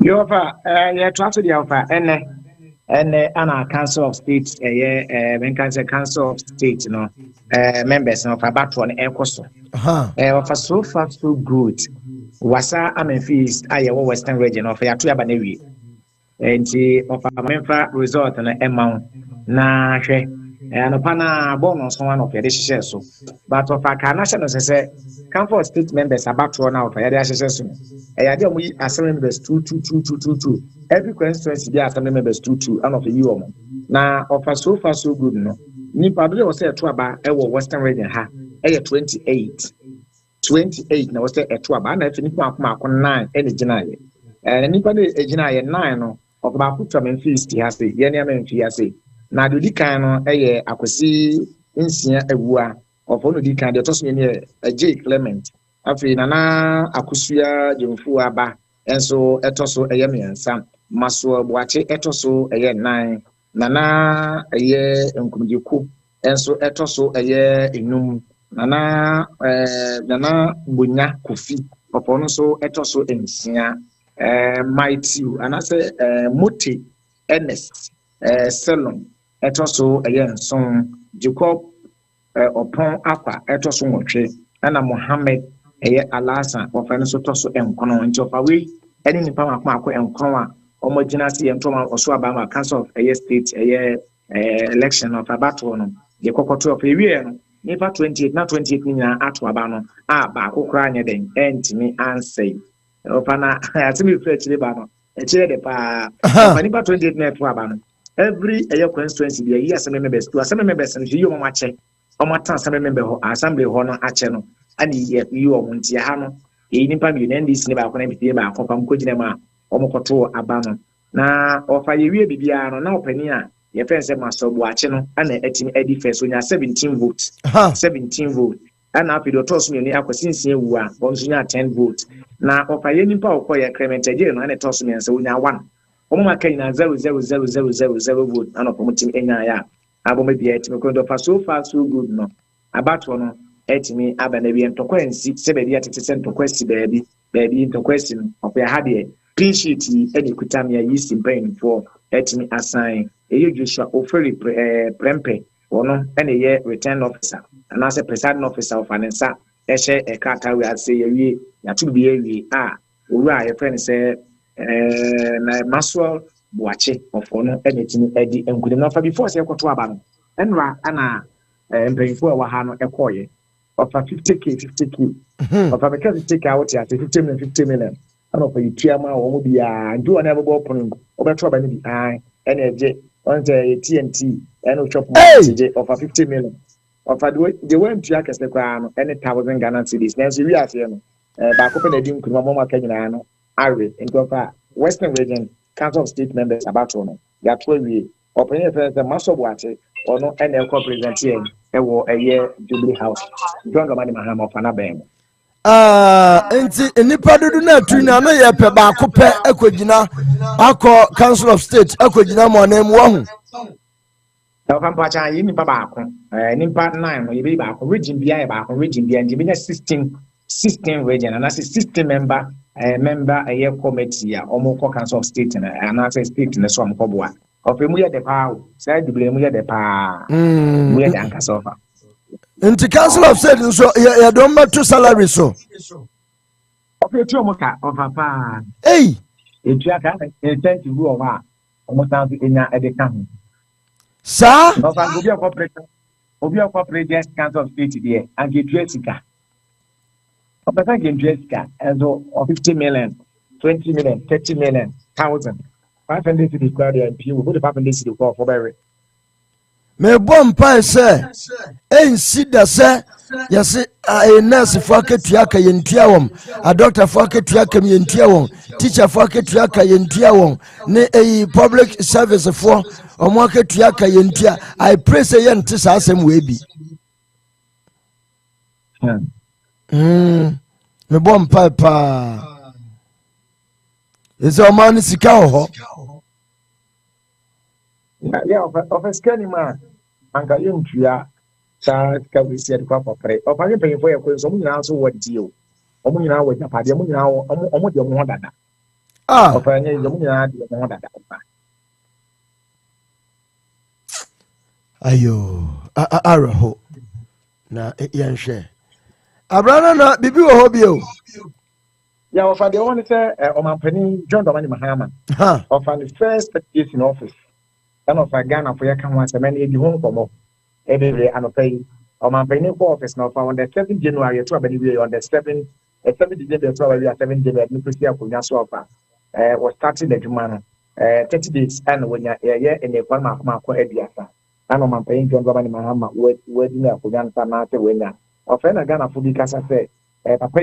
yofa ye traso dia ofa ene ana council of state when council of state no members of abatro no ekoso of so far so good wasa amemphis ayewo western region of ya to aba na wi enti of amemfa result na emma na hwe anopa na bonus one of the share so but of aka national say council of state members abatro na of ya dey share so eyade omu assembly members 2 every constituency dey assembly members 2 and of the you na of so far so good no ni pablo was say to aba e wo western region ha e 28 na was say to aba na fini kwa 9 ene ginaye ni pa de ginaye 9 no of ba kutu Memphis ti ha say ye ne Memphis ha say na do di kan no eye akwesi nsia awua of no di kan de to so ne J Clement afi nana akusua jemfu aba enso etoso eye miensa maso boache etoso eye 9 nana eye nkumjiku enso etoso eye enum nana bunya kofi opono so etoso ensia mighty anase moti ernest selon etoso eye nson jacob opon apa etoso nwotwe ana Mohammed eye alasa ofane so toso enkono nti ofawe eni nipa makwa enkono a omogina si entoma oso abama council of eye state eye election of abatro no ye kokoto of ewie no nipa 28 na 28 ni na ato aba no a ba akokra anye den entimi ansay ofana atimi frechire ba no echire de pa ofani nipa 28 na ato aba no every eye constituency be eye assembly members to assembly members no you mo mache Omata assembly member ho assembly ho no ache no ani yi omunti ha no e nipa bi na ndisi ne ba ko na bi ba ko pam ko gina ma omokoto aba no na ofa yewie bibia no na opani a ye fense masobu ache no ana etimi edi first onya 17 votes 17 votes ana apido toss me ni akosinsin ewu a bonso nya 10 votes na ofa ye nipa okoye Krementeje no ana toss me nse onya 1 omo makai na 0.00000 vote ana promoting enya ya aboma bia etimi ko do so far so good no abato no etimi abana bia ntokwansi sebedi atete ntokwansi baabi ntokwansi no ofa ha de clean sheet edi kutamia yisi mpain for etimi assign eyo Joshua oferi prempe ono ene ye return officer and as a presiding officer of anensa ehye ekata we ase ye ya to be ye owura ye friend say na Maxwell Boache of ono ene timi edi enkudi no fa before say ekoto aba no enra ana mpanyinfo wa ha no ekoye of 50k of a because take out ya 50 million and for you tiama wo bia ndu ona ebo pono obeto aba ni bi ene eje on the TNT and chop of 50 million of the way to akase kwa no any 1,000 Ghana cedis na so wi ase no ba ko pe na di nkuruma mo maka nyina no are into fa Western Region Council of State members about no ya to wi open first the maso boate ono ene ko president here e wo eye Jubilee House John Gamani Mahama of Anabem enti nipa dudu na tuna na ye pe ba ko pe akogina akọ Council of State akogina mo na mu ho Papa cha yi nipa ba ko nipa 9 no ye ba ko region bia ba ko region bia ndi bia 16 region and as a 16 member a committee ya omo Council of State na anase state na so amko boa ofemu ye de pa say dubule mu ye de pa mu ye de ankasofa nti Council of State so ya don meto salary so ofetu omoka papa etu aka incentive wo wa omo tan enya edeka ho sa obi corporate Council of State there and get Jessica opesa get Jessica as of 50 million 20 million 30 million 1,000 500 to the crowd and people put the 500 to the call for berry me bom pa se ensi da se yesi a nurse fo aketua ka yentua wom a doctor fo aketua ka yentua wom teacher fo aketua ka yentua wom ne public service fo omo aketua ka yentua I pray say yente sa asem we bi me bom pa is o man sika ho yeah of scanning man anka yentua sa ka we see kwa popre o pa pe for ye ko so munyina so wadi o munyina wadi apade munyina o de mo dada o pa nye yo munyina de mo dada pa ayo araho na yenhwe abrana na bibi wo hobi o ya o fa de won say o mampani John Domani Mahama of the first years in office and of Ghana for your come once a man e di hon komo every anopay or mampani for office now on the 7th January to abani on the 7th December to abani 7th January no presi akonya so ofa was starting the juma 30 days and when ya in the kwama akoma ediasa and on mampani John Domani Mahama we di na akonya na te wenya of na Ghana for bi kasa say papa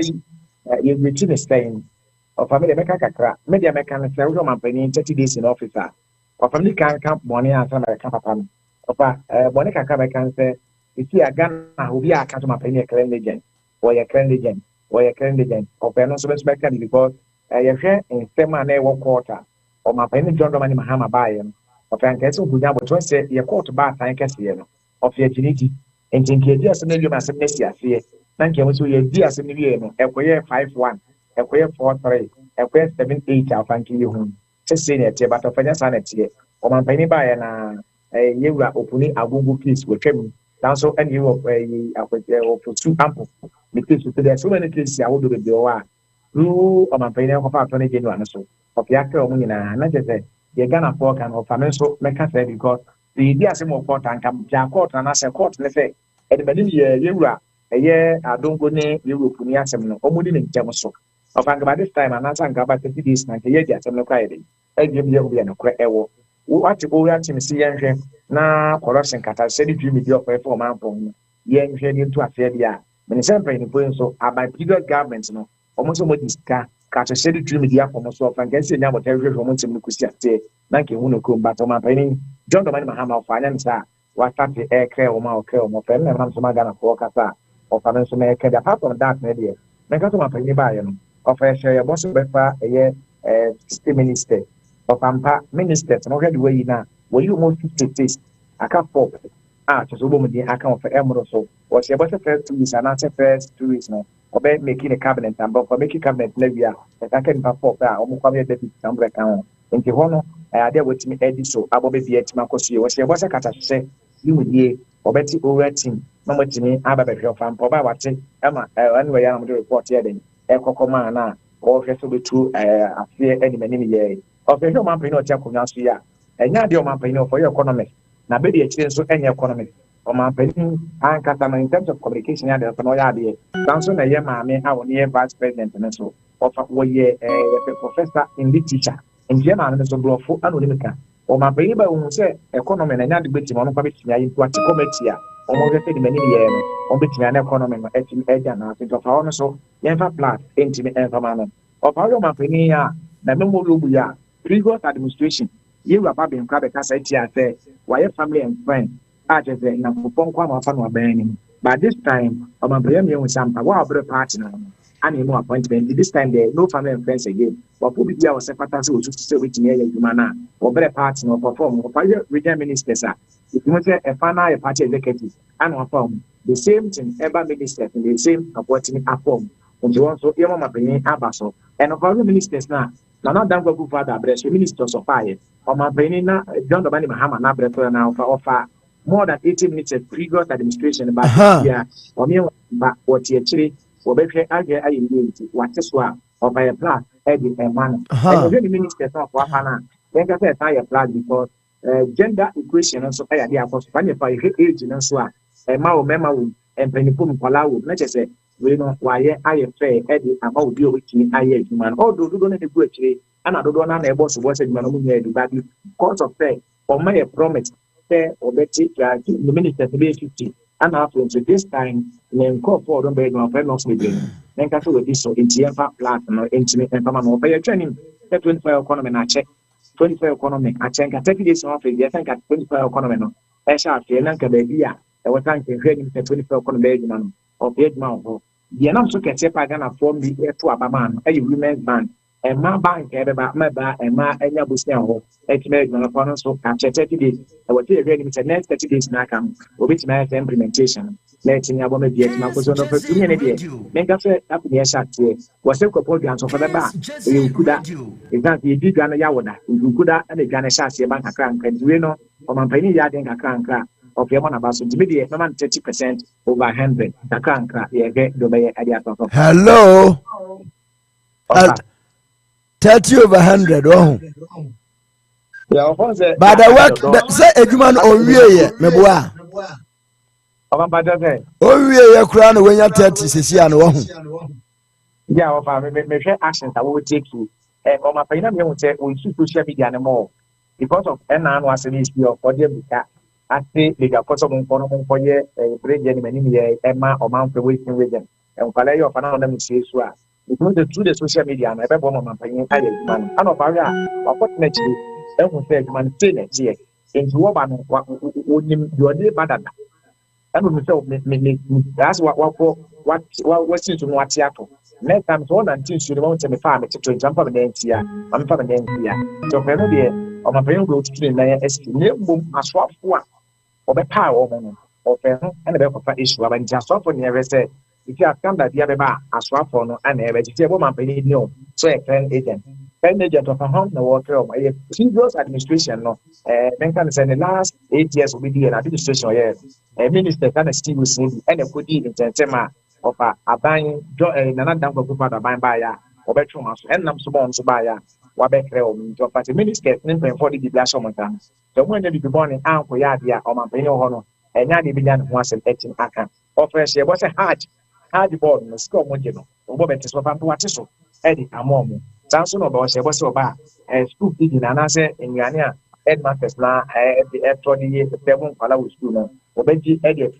you return staying of family meka kakra media meka na say we mampani 30 days in office of family can camp money and some papa opa money can come can say if you are Ghana who be a catch mampani clan legend or your clan legend of no so can because you share in sema na one quarter or mampani John Domani Mahama buy of an case of Bunya but say your quarter bar time case of your geneti and think you just know my semester here thank you so you dear semi no ekoye 5-1 ekoye 4-3 ekoye 7-8 afanki you say ne but of any sanity o mampani ba na yewura opuni agungu case we twem dan so and you of two ample because there are so many cases I would do the wa ru o mampani ko fa 20 January so of yakra o nyina na je say ye Ghana for kan of amen so meka say because the idea say mo court and kam ja court na say court ne say e de bani yewura eye adongo ne Europe ni asem no omudi ne ntem so of angaba this time anasa angaba 30 days na ke ye di asem no kwa ede edwem ye obi na kra ewo what go ya tim si yenhwe na corruption kata say the media of for man pon yen hwede to afia dia me say mpanyinfo nso about previous government no almost mo diska ka to share the media for so of can say nya mo territory for mo ntem no kusi ate na nke hu no ko mbato mpanyini John Domani Mahama of anya nsa wa start the aircraft o ma o kre o mo pem na nam so magana for kasa of an so na ke apart from that na dia me ka to mpanyini ba ye no of a share boss befa eye state minister of ampa minister no head way na we you mo 50 states aka for so bo mo di aka of emro so was your boss first 2 weeks and after first 2 weeks no obe making a cabinet and but for making cabinet levia that can perform o mo kwa deputy number kan nti hono ade wetimi edi so abobe bi etima koso was your boss kata se you die obeti over team na mo timi aba be hwe fam oba wate ama anyway ya na mo report here den ekokoma na o hwe so betu afie enimani ye of the human pain o tia konya so ya enya de o man pain for your economy na be de ekire so enya economy o man pain an kata in terms of communication ya de no ya de danso na ye maame a woni vice president na so of wo ye professor in literature in German na so blofo anonymika o man pain ba hu se economy na nya de betima no kwa betima yi to ati committee a o mo hwe de mani ye no o betima na economy no etim eja na so of how no so ye fa plan entimi enfa of how your man pain ya na memo lobu ya previous administration you were babbling crab casa say why family and friends just na kupon kwa mafa no abani but this time my brother with Sampa wa brother party na and no appointment this time there no family and friends again but people be our secretary so to say which near you mana or brother party no perform for regional ministers if you want a final party executive and perform the same thing ever ministers in the same appointment perform and you want so you mama bring abaso and of our ministers now na not dango go father breast ministers of fire or my brain na John Domani Mahama na breast na offer more than 80 minutes of previous administration but yeah or me but what you actually or be age ayi unity what is what of a plan every man and the ministers of wafana then ka say tie plan because gender equation also I dey for pan for age na so a ma o mema wo empanifo mkwala wo na che we no why aye fair edi ama obi o witini aye human all do na dey go akire ana do na na ebo so bo se human no mu edu but because of fair or my promise fair or beti the minister to be 50 and after so this time when call for don be no fair no so again then ka so we so intifa plan no intime empa no fair training 25 economy na check 25 economy a check 30 days of the think at 25 economy no e sha fe na ka be bia e we tank hwe ni 25 economy be no of the man ho the nam so kete pa Ghana form the to abama no e women's band e ma bank e be ba e ma enya busia ho e ti me Ghana for no so ka 30 days e we te hwe ni next 30 days na kam obi ti na implementation let in aboma be ma ko so no fa tumi ne de me ka se apu ne sha tie wo se ko po duan so fa ba e kuda e kan ti di Ghana ya woda e kuda na Ghana sha se bank akra nkan diwe no o man pani ya den akra of your man so media 30% over 100 Akanka ye do be area to hello 30 over 100 oh yeah of say but the work say edwuma no owie ye meboa oba bada say owie ye kura no wenya 30 sesia no oh yeah of me share actions that we will take to o ma pay na me say we social media no more because of na no asemi is your for them ati lega koso mo ye president mani ye ema o man fe waiting region en kwala yo fa na me say so a because the social media na ebe bo mo man panyin aye man ana fa ria wa potna chi e hu say man say na chi e nti wo ba no wonim yo de badada anu me say me that's what since no ati ato next time so na ntin su no me fa me to jump up na ntia am fa me ntia so fe no de o man panyin go to na ya esti ne bom aswafo a obepa wo mo no ofe na be kofa issue aba ntia aswafo ne ever say if you have come that dia be ba aswafo no ana ebe ti ebo man panyin ni o so a friend agent of a home na water o my previous administration no men can say the last 8 years we be in administration here minister can still say and e kodi in tema of aban nana danko ko fa aban ba ya obetro maso enam so bon so ba ya wa be kre o njo party minister nin pen for the blast o montan so when they be born in anko ya dia o man pen ho no enya de bi nya ho asem etin aka offer she was a hard board no score mo je no obo betis so pampo ate so edi amomo sanso no ba she was oba school feeding na na say enyane a headmasters na the eto the 7 kwala with school no obeji edit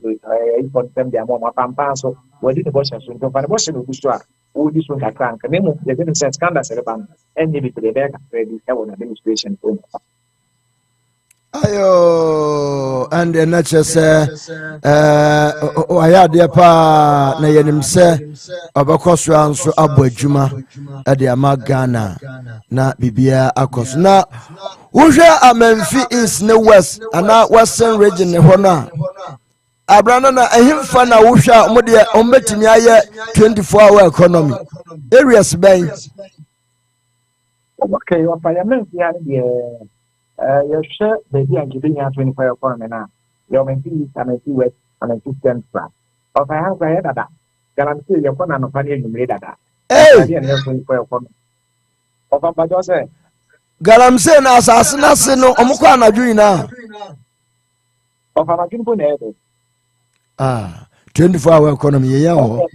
for them their mom pampa so we did the boss so to find boss no gusto a wo di so kakra nka nemu the good sense scandal sereba and be the back ready e won administration for ayo and the nature say aya de pa na yenim se obekoso anso abo adwuma e de ama Ghana na bibia akos na wohwe amanfi is ne west ana western region ne hono abrana na ehimfa na wohwe mo de ombetimi aye 24-hour economy areas ben okay wa parliament ya de share the giving 24 economy na your MP and West and Central of I have that guarantee your corner no party you made that hey 24 economy of Abba say galamse na Asaase na se no omukọ anadwo ina of Abba po na 24-hour economy ye ho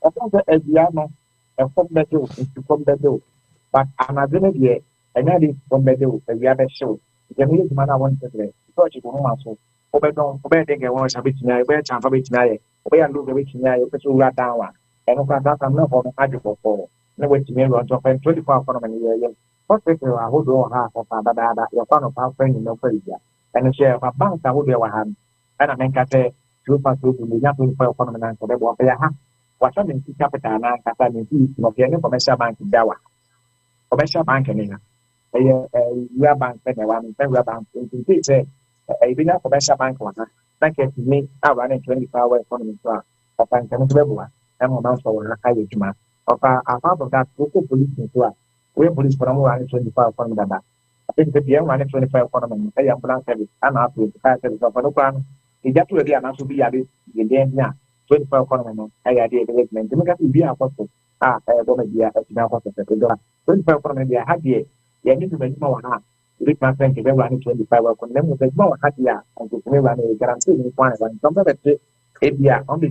of Ebiano and from bedo to come bedo but another day and that is from bedo we have a show the million man I want to say because you go so obedon obedenge won sabi tina be chan fa be tina ye obe and do be tina ye pe so ra down wa and no that am not for ajo for na we tina run to 24 economy ye what people are hold on ha for da your fan of our friend no for ya and share of bank that would be wa han and I mean ka say two pass to the 24 economy na so be bo ya ha what some capital na ka ta ni no ye no commercial bank dawa commercial bank ni na we are bank na wa we are bank in say Abena commercial bank one na ke me around 24-hour economy so of bank no be bo am amount for na kai ejuma of apart of that local police so we police for no run 24 economy that I think the PM run 24 economy I ambulance service and up to car service of no plan e just we dey na so be ade the den na 24 economy no I dey development me ka be apostle go me dia e na apostle se do 24 economy dia ha die ya ni me ma wa ha we can think we run 25 economy them we go ha dia and we run a guarantee ni point and some that e dia on the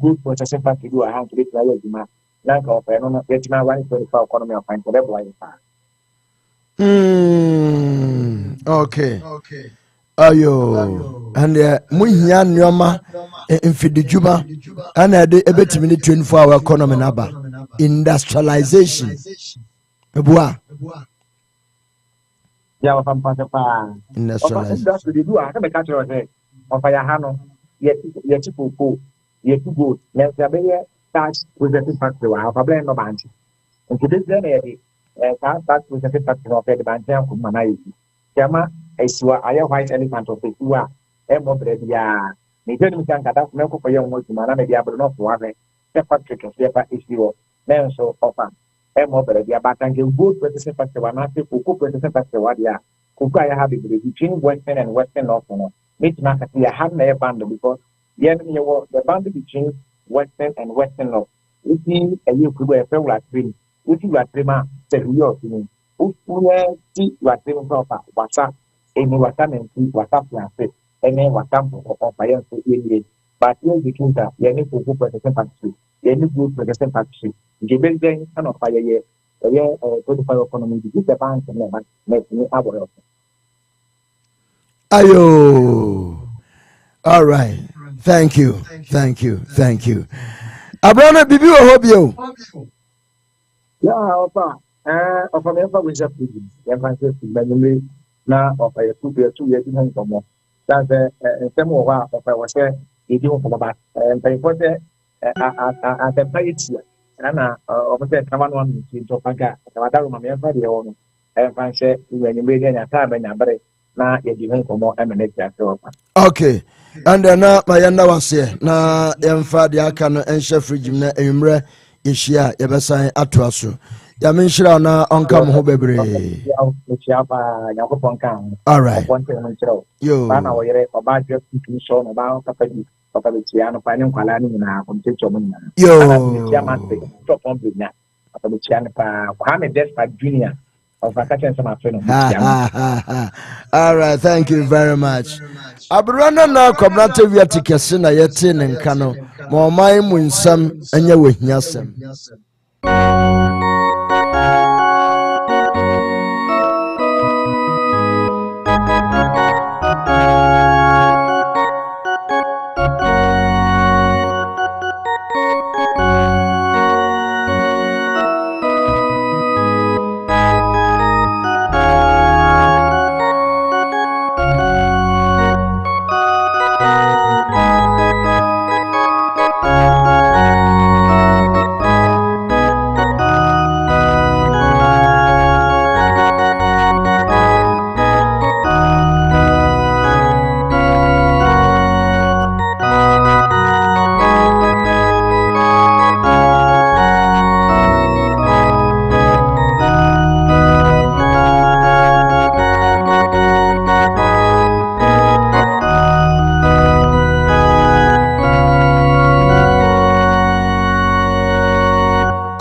good processing part to do a hand to be clear you like of no get na run 24 economy of find whatever why okay ayo and muhia nyoma infidijuma ana de ebetimi ni 24-hour economy na ba industrialization ebua ya wa pampa pa industrialization that's what they do aka be catch you say of ya ha no ye chipopo ye to go na ya be ye tax with the factory wa problem no bank and this then ye tax with the factory of the bank ko mana yi kama esiwa aya white elephant of esiwa e mo bread ya ni je mi kan kada me ko ye mo tuma na me dia bro no fo ave the factory ke se pa esiwo men so ofa e mo bread ya batange good processing factory wa na se ko processing factory wa dia ko aya ha be between western and western north no meet na ka ya ha na e band because the band between western and western north it means a you could have felt like three if you are three man say you are three see you are three proper whatsapp any whatsapp and whatsapp plan say any whatsapp or fire so but here between that you need to go for the same factory you need to go for the same factory you bring them kind of fire here 25 economy this the bank and make me abo ayo all right thank you Abraham bibi wo hobio ya opa opa me fa we just ya fa se gbanyele na opa ya tu ya ti han komo that's temo wa opa wa se idi ho komo ba pe for se a the page na opa se kama no am ti to paga ta da ro ma me fa de ho no fa se gbanyele de nya ta ba nya bare na ya di han komo emene ya se opa okay and na mayanda wase na yemfa de aka no enhye fridge na enwumre yehia yebesan atoaso ya menhira na onka mo ho bebre all right yo bana wo yere oba dwe tutu so no ba papa di papa be tia no pa ne nkwala ni na ko mtecho mo nyina yo tia ma se top on bi na papa be tia ne pa Kwame Despa Junior of Akachen sama fe no all right thank you very much abrana na kobrante wiati kese na yete ne nka no ma oman mu nsam anya wahiasem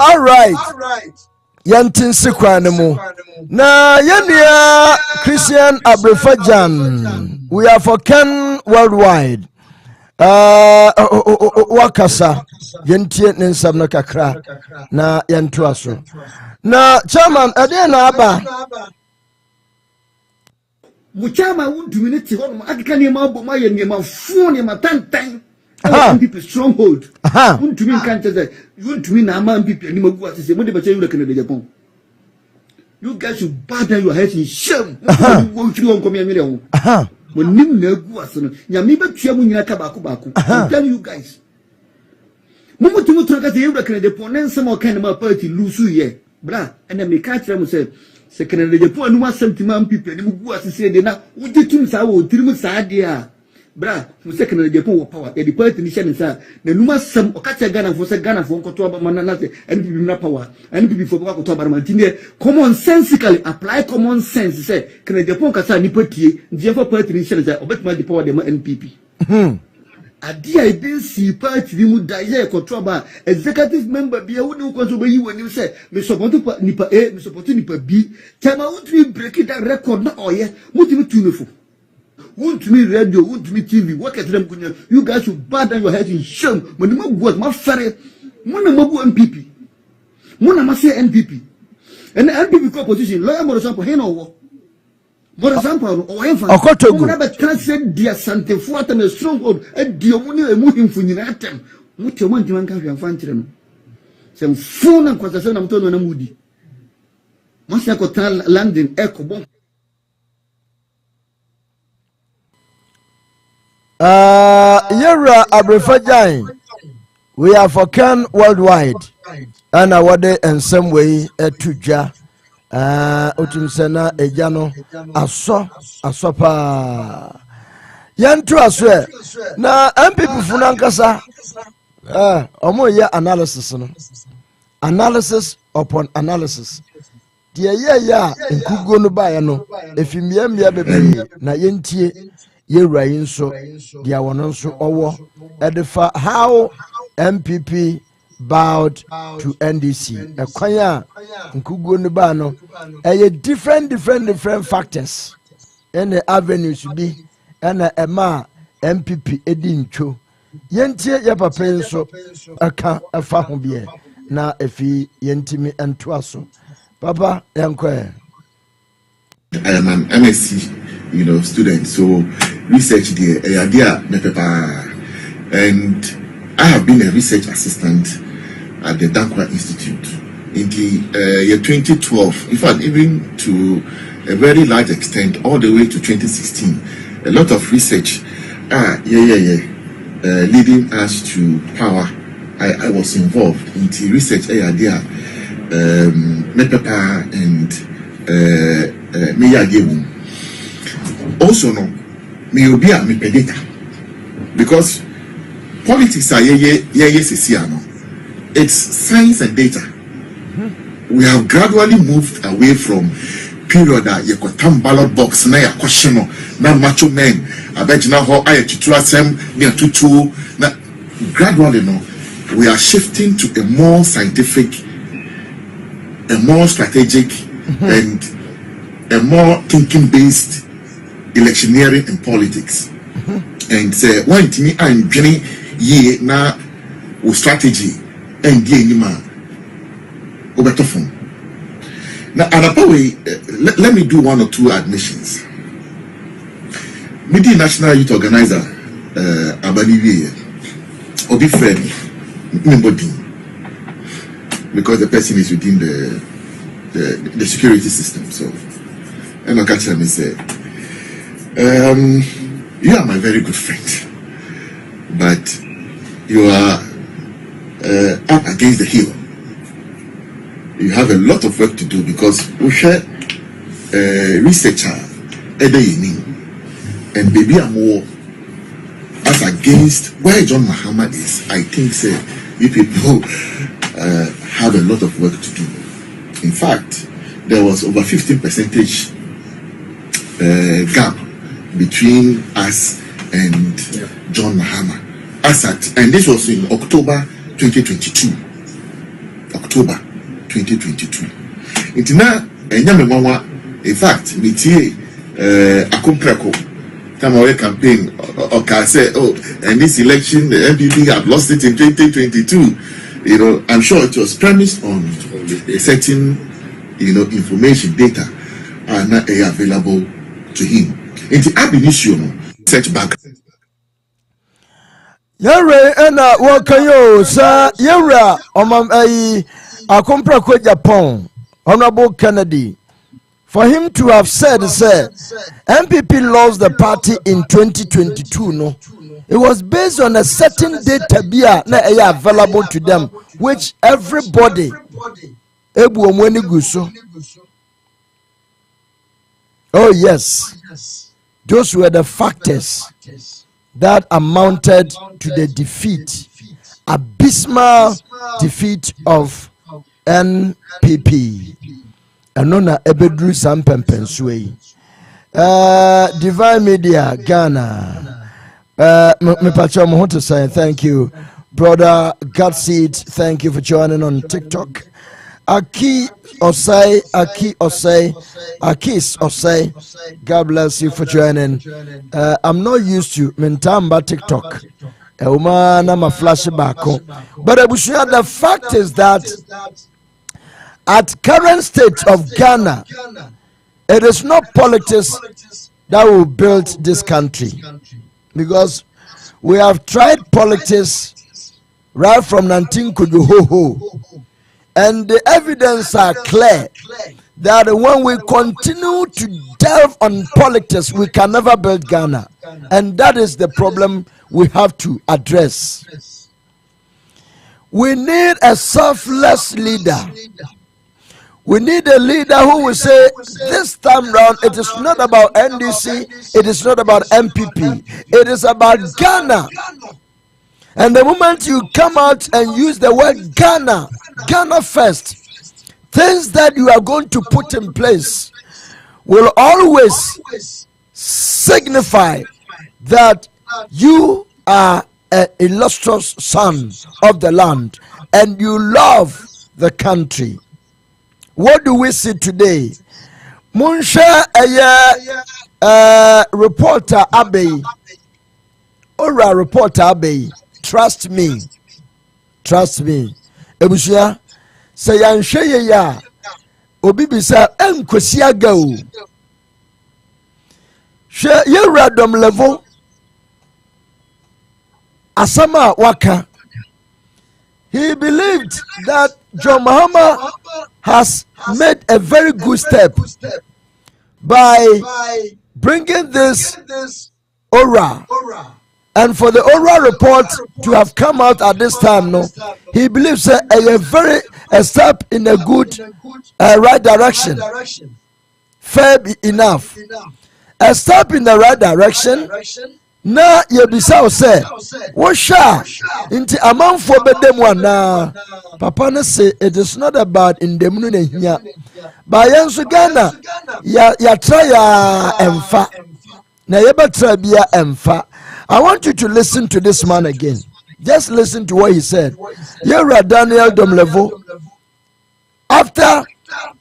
All right. Yantin Sikwanemu. Na Yania Christian Abrefajan. We are for Ken worldwide. Wakasa Yentie Ninsam na kakra na Yantuaso. Na chairman Adena Aba. Muchama won't minute on Akani Maboma Yema phone him a tan. People stronghold. Won't to mean can't say, you want to mean a man people and you what is the money but you look at the Japan. You guys should batter your head in shame. Won't you come here? When Nimna Guason, Yamiba Chiamunia Tabaku. I'm telling you guys. Momo to look at the European deponent, some more kind of party Lusu ye. Blah, and then me catch them say, second, the Japan was 70 man people, and who was said, now, what did you say? Trimus Sadia. Bra, second the Japan power, the party nation, sir. The Numa some Okacha Ghana for Ghana for Kotoba Mananate, and people power, and people for Kotoba Martine. Common sensically apply common sense, say, can the Japan Casa Nipoti, Jeffa party nation, or bet my power, the NPP. A dear, I didn't see party, you would die, Kotoba, executive member, be a woman who comes over you when you say, Miss Sopoto Nipa A, Miss Sopoto Nipa B, tell me what we break it that record, not oh, yeah, what do you do? Won't me radio, won't me TV, what at them? You guys should batter your head in shame when the mob was my ferry. Mona Mabu NPP. Mona must say NPP. And the NPP composition, lawyer Moeshabudong, Heno, Moeshabudong, or Enfa. Whatever translate dear Sante Fort and a stronghold, and Diomuni and moving for United. What you want to mankind and find them. Some phone and Quasan of Tono Moody. Moshakotal landing echo bomb. Yera Abrefajan. We are for Ken worldwide. And our day in some way tuja. Utumsena ejano asopa. Yantu aswe. Na MPP funankasa. Omo ya analysis no. Analysis upon analysis. Dia ya nkugo no ba ya no. Efimia bebe na yentie Yera inso dia wono so owo edifa how MPP bowed to NDC. Ekwanya nkugo no ba no different factors and the avenues be and ema MPP edincho yentie ya papa nso aka afa ho bie na efi yentimi entoaso papa yankwe. I am an MSc, student, so research there, and I have been a research assistant at the Dankwa Institute in the year 2012. In fact, even to a very large extent, all the way to 2016, a lot of research, leading us to power. I was involved in the research area, and also no me obi a me pedita because politics are it's science and data. We have gradually moved away from period that you could turn ballot box na ya question na macho men abegina ho aye tutu asem near tutu na gradually no we are shifting to a more scientific, a more strategic and a more thinking-based electioneering in politics. And one thing I'm doing ye na strategy and ye ni ma obetofon. Now, another way, let me do one or two admissions. Midi National Youth Organizer, Abani Obi Friend, nobody, because the person is within the security system. So, and I catch him and say, you are my very good friend, but you are up against the hill. You have a lot of work to do because we share researcher and baby Amo as against where John Mahama is. I think you people have a lot of work to do. In fact, there was over 15% gap between us and John Mahama. And this was in October 2022. October 2022. Itina enyame mwanwa, in fact, mitie akompreko time our campaign or say, oh, and this election the MPP have lost it in 2022. You know, I'm sure it was premised on a certain, you know, information, data are not available to him. In the ab initio, search back. Yare ena wakayo sa yara omam akompra kwa Japan, Honorable Kennedy, for him to have said, MPP lost the party in 2022, no, it was based on a certain data na available to them, which everybody ebu omweni guso. Oh yes, those were the factors that amounted to the defeat, abysmal defeat of NPP. Anona ebedru sampempenswe. Divine Media Ghana. Me pacho mo to say thank you, brother Godseed. Thank you for joining on TikTok. Osei. God bless you for joining. I'm not used to mentamba TikTok. Na ma flash back. But the fact is that at current state of Ghana, it is not politics that will build this country, because we have tried politics right from 19 Kuduhoho, and the evidence are clear that when we continue to delve on politics, we can never build Ghana, and that is the problem we have to address. We need a selfless leader. We need a leader who will say, this time round, it is not about NDC, it is not about MPP, it is about Ghana. And the moment you come out and use the word Ghana, Ghana first, things that you are going to put in place will always signify that you are an illustrious son of the land and you love the country. What do we see today? Munsha reporter Abei, Ora reporter Abei, trust me. Ebushia, say yanshe ya, obi bisa enkwesi aga o. She ye radom level, asama waka. He believed that John Mahama has made a very good step by bringing this aura, and for the aura report to have come out at this time, no, he believes a step in a good right direction, fair enough, a step in the right direction. Na yebisa say wosha inti amanfo bedem wana papa ne say it is not about indemnu na hia ba yenso Ghana ya try ya emfa na yebatra bia emfa. I want you to listen to this man again. Just listen to what he said. Yera Daniel Domlevo, after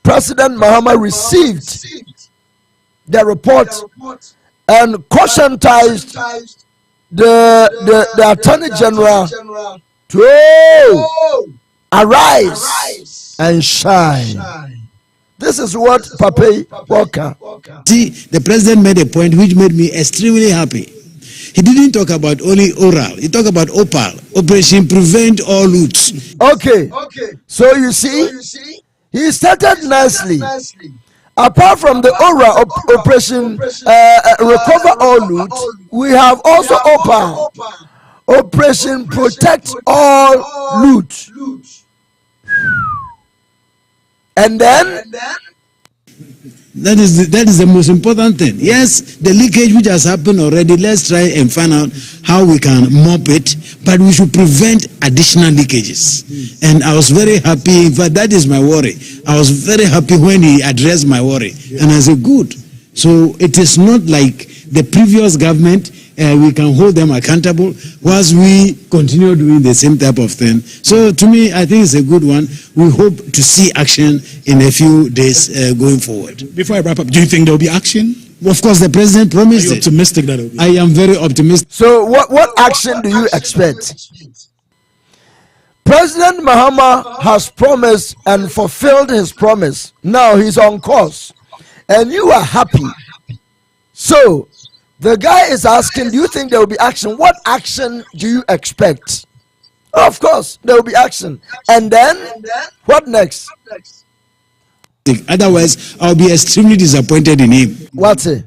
President Mahama received the report and cautionized the Attorney General to arise and shine. This is what Pape Walker. See, the president made a point which made me extremely happy. He didn't talk about only oral. He talked about OPAL, Operation Prevent All Loots. Okay. So you see, he started nicely. Apart from the ORA operation recover all loot, we have also OPAL, Operation Protect All Loot. And then that is the most important thing. Yes, the leakage which has happened already, let's try and find out how we can mop it, but we should prevent additional leakages. And I was very happy. In fact, that is my worry. I was very happy when he addressed my worry, and I said, good. So it is not like the previous government we can hold them accountable whilst we continue doing the same type of thing. So to me, I think it's a good one. We hope to see action in a few days going forward. Before I wrap up, do you think there will be action? Of course, the president promised it. Optimistic that it will be. I am very optimistic. So what action do you expect? President Mahama has promised and fulfilled his promise. Now he's on course. And you are happy. So the guy is asking, do you think there will be action? What action do you expect? Of course, there will be action. And then, what next? Otherwise, I'll be extremely disappointed in him. What's it?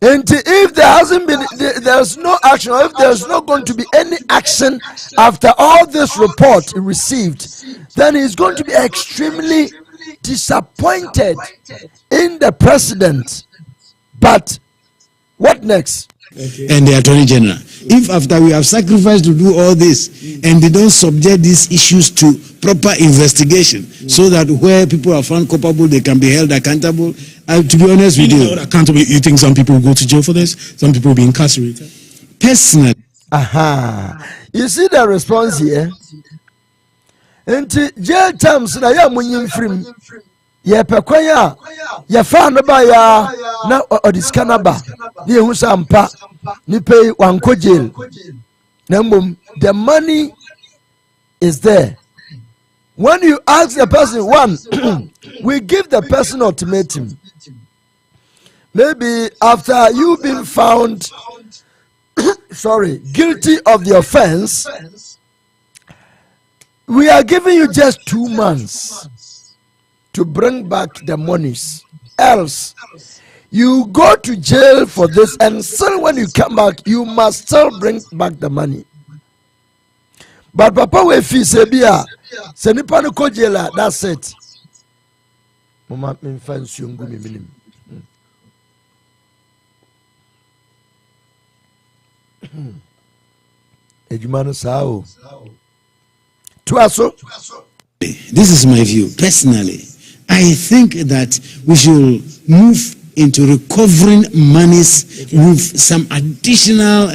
And if there hasn't been, there's no action, or if there's not going to be any action after all this report received, then he's going to be extremely disappointed in the president. But what next? And the Attorney General. If after we have sacrificed to do all this and they don't subject these issues to proper investigation so that where people are found culpable, they can be held accountable. To be honest with you, accountable, you think some people will go to jail for this? Some people will be incarcerated? Personally. You see the response here? Into jail terms, na ya munyin free. Ye pekwaya ye fa no ba ya na odiskana ba ni ehu sampa ni pay wanko jail na mbom the money is there. When you ask the person, one, we give the person ultimatum. Maybe after you've been found guilty of the offense, we are giving you just 2 months to bring back the monies. Else, you go to jail for this, and still when you come back, you must still bring back the money. But Papa, we feel sebia, senipano ko jail, that's it. Mama, me fancy ungu mi minim. Ejumano sao. Tuaso. This is my view personally. I think that we should move into recovering monies with some additional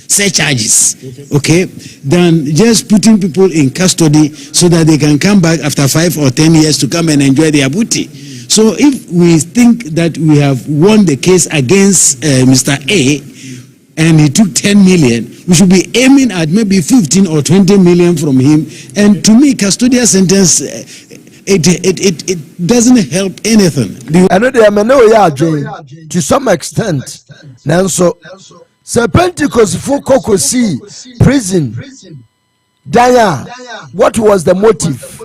surcharges, okay, than just putting people in custody so that they can come back after 5 or 10 years to come and enjoy their booty. So if we think that we have won the case against Mr. A and he took 10 million, we should be aiming at maybe 15 or 20 million from him. And to me, custodial sentence, it doesn't help anything. I know they are to some extent. Nanso, Sir Pentecost Fukoko see prison. Daya, what was the motive?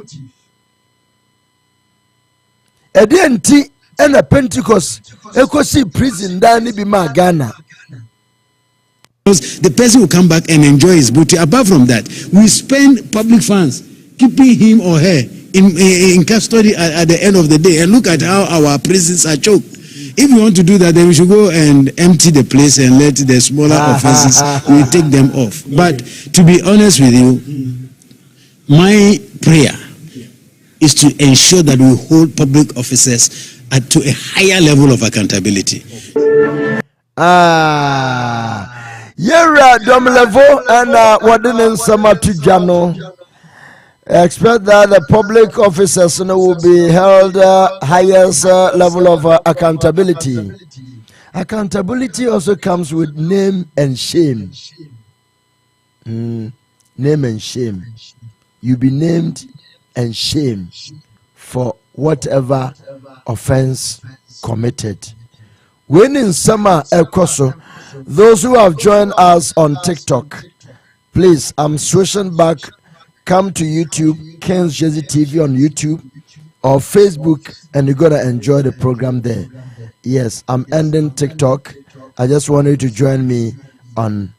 Edienti and a Pentecost Eko see prison Dani Bima Ghana. The person will come back and enjoy his booty. Apart from that, we spend public funds keeping him or her in custody at the end of the day. And look at how our prisons are choked. If we want to do that, then we should go and empty the place and let the smaller offenses, we take them off. But to be honest with you, my prayer is to ensure that we hold public officers to a higher level of accountability. Yera dom level and wadinen samatu jano. Expect that the public officers will be held highest level of accountability. Accountability also comes with name and shame. Name and shame. You be named and shamed for whatever offense committed. When in summer Ekoso, those who have joined us on TikTok, please, I'm switching back. Come to YouTube, Ken's Jersey TV on YouTube or Facebook, and you're gonna enjoy the program there. Yes, I'm ending TikTok. I just want you to join me on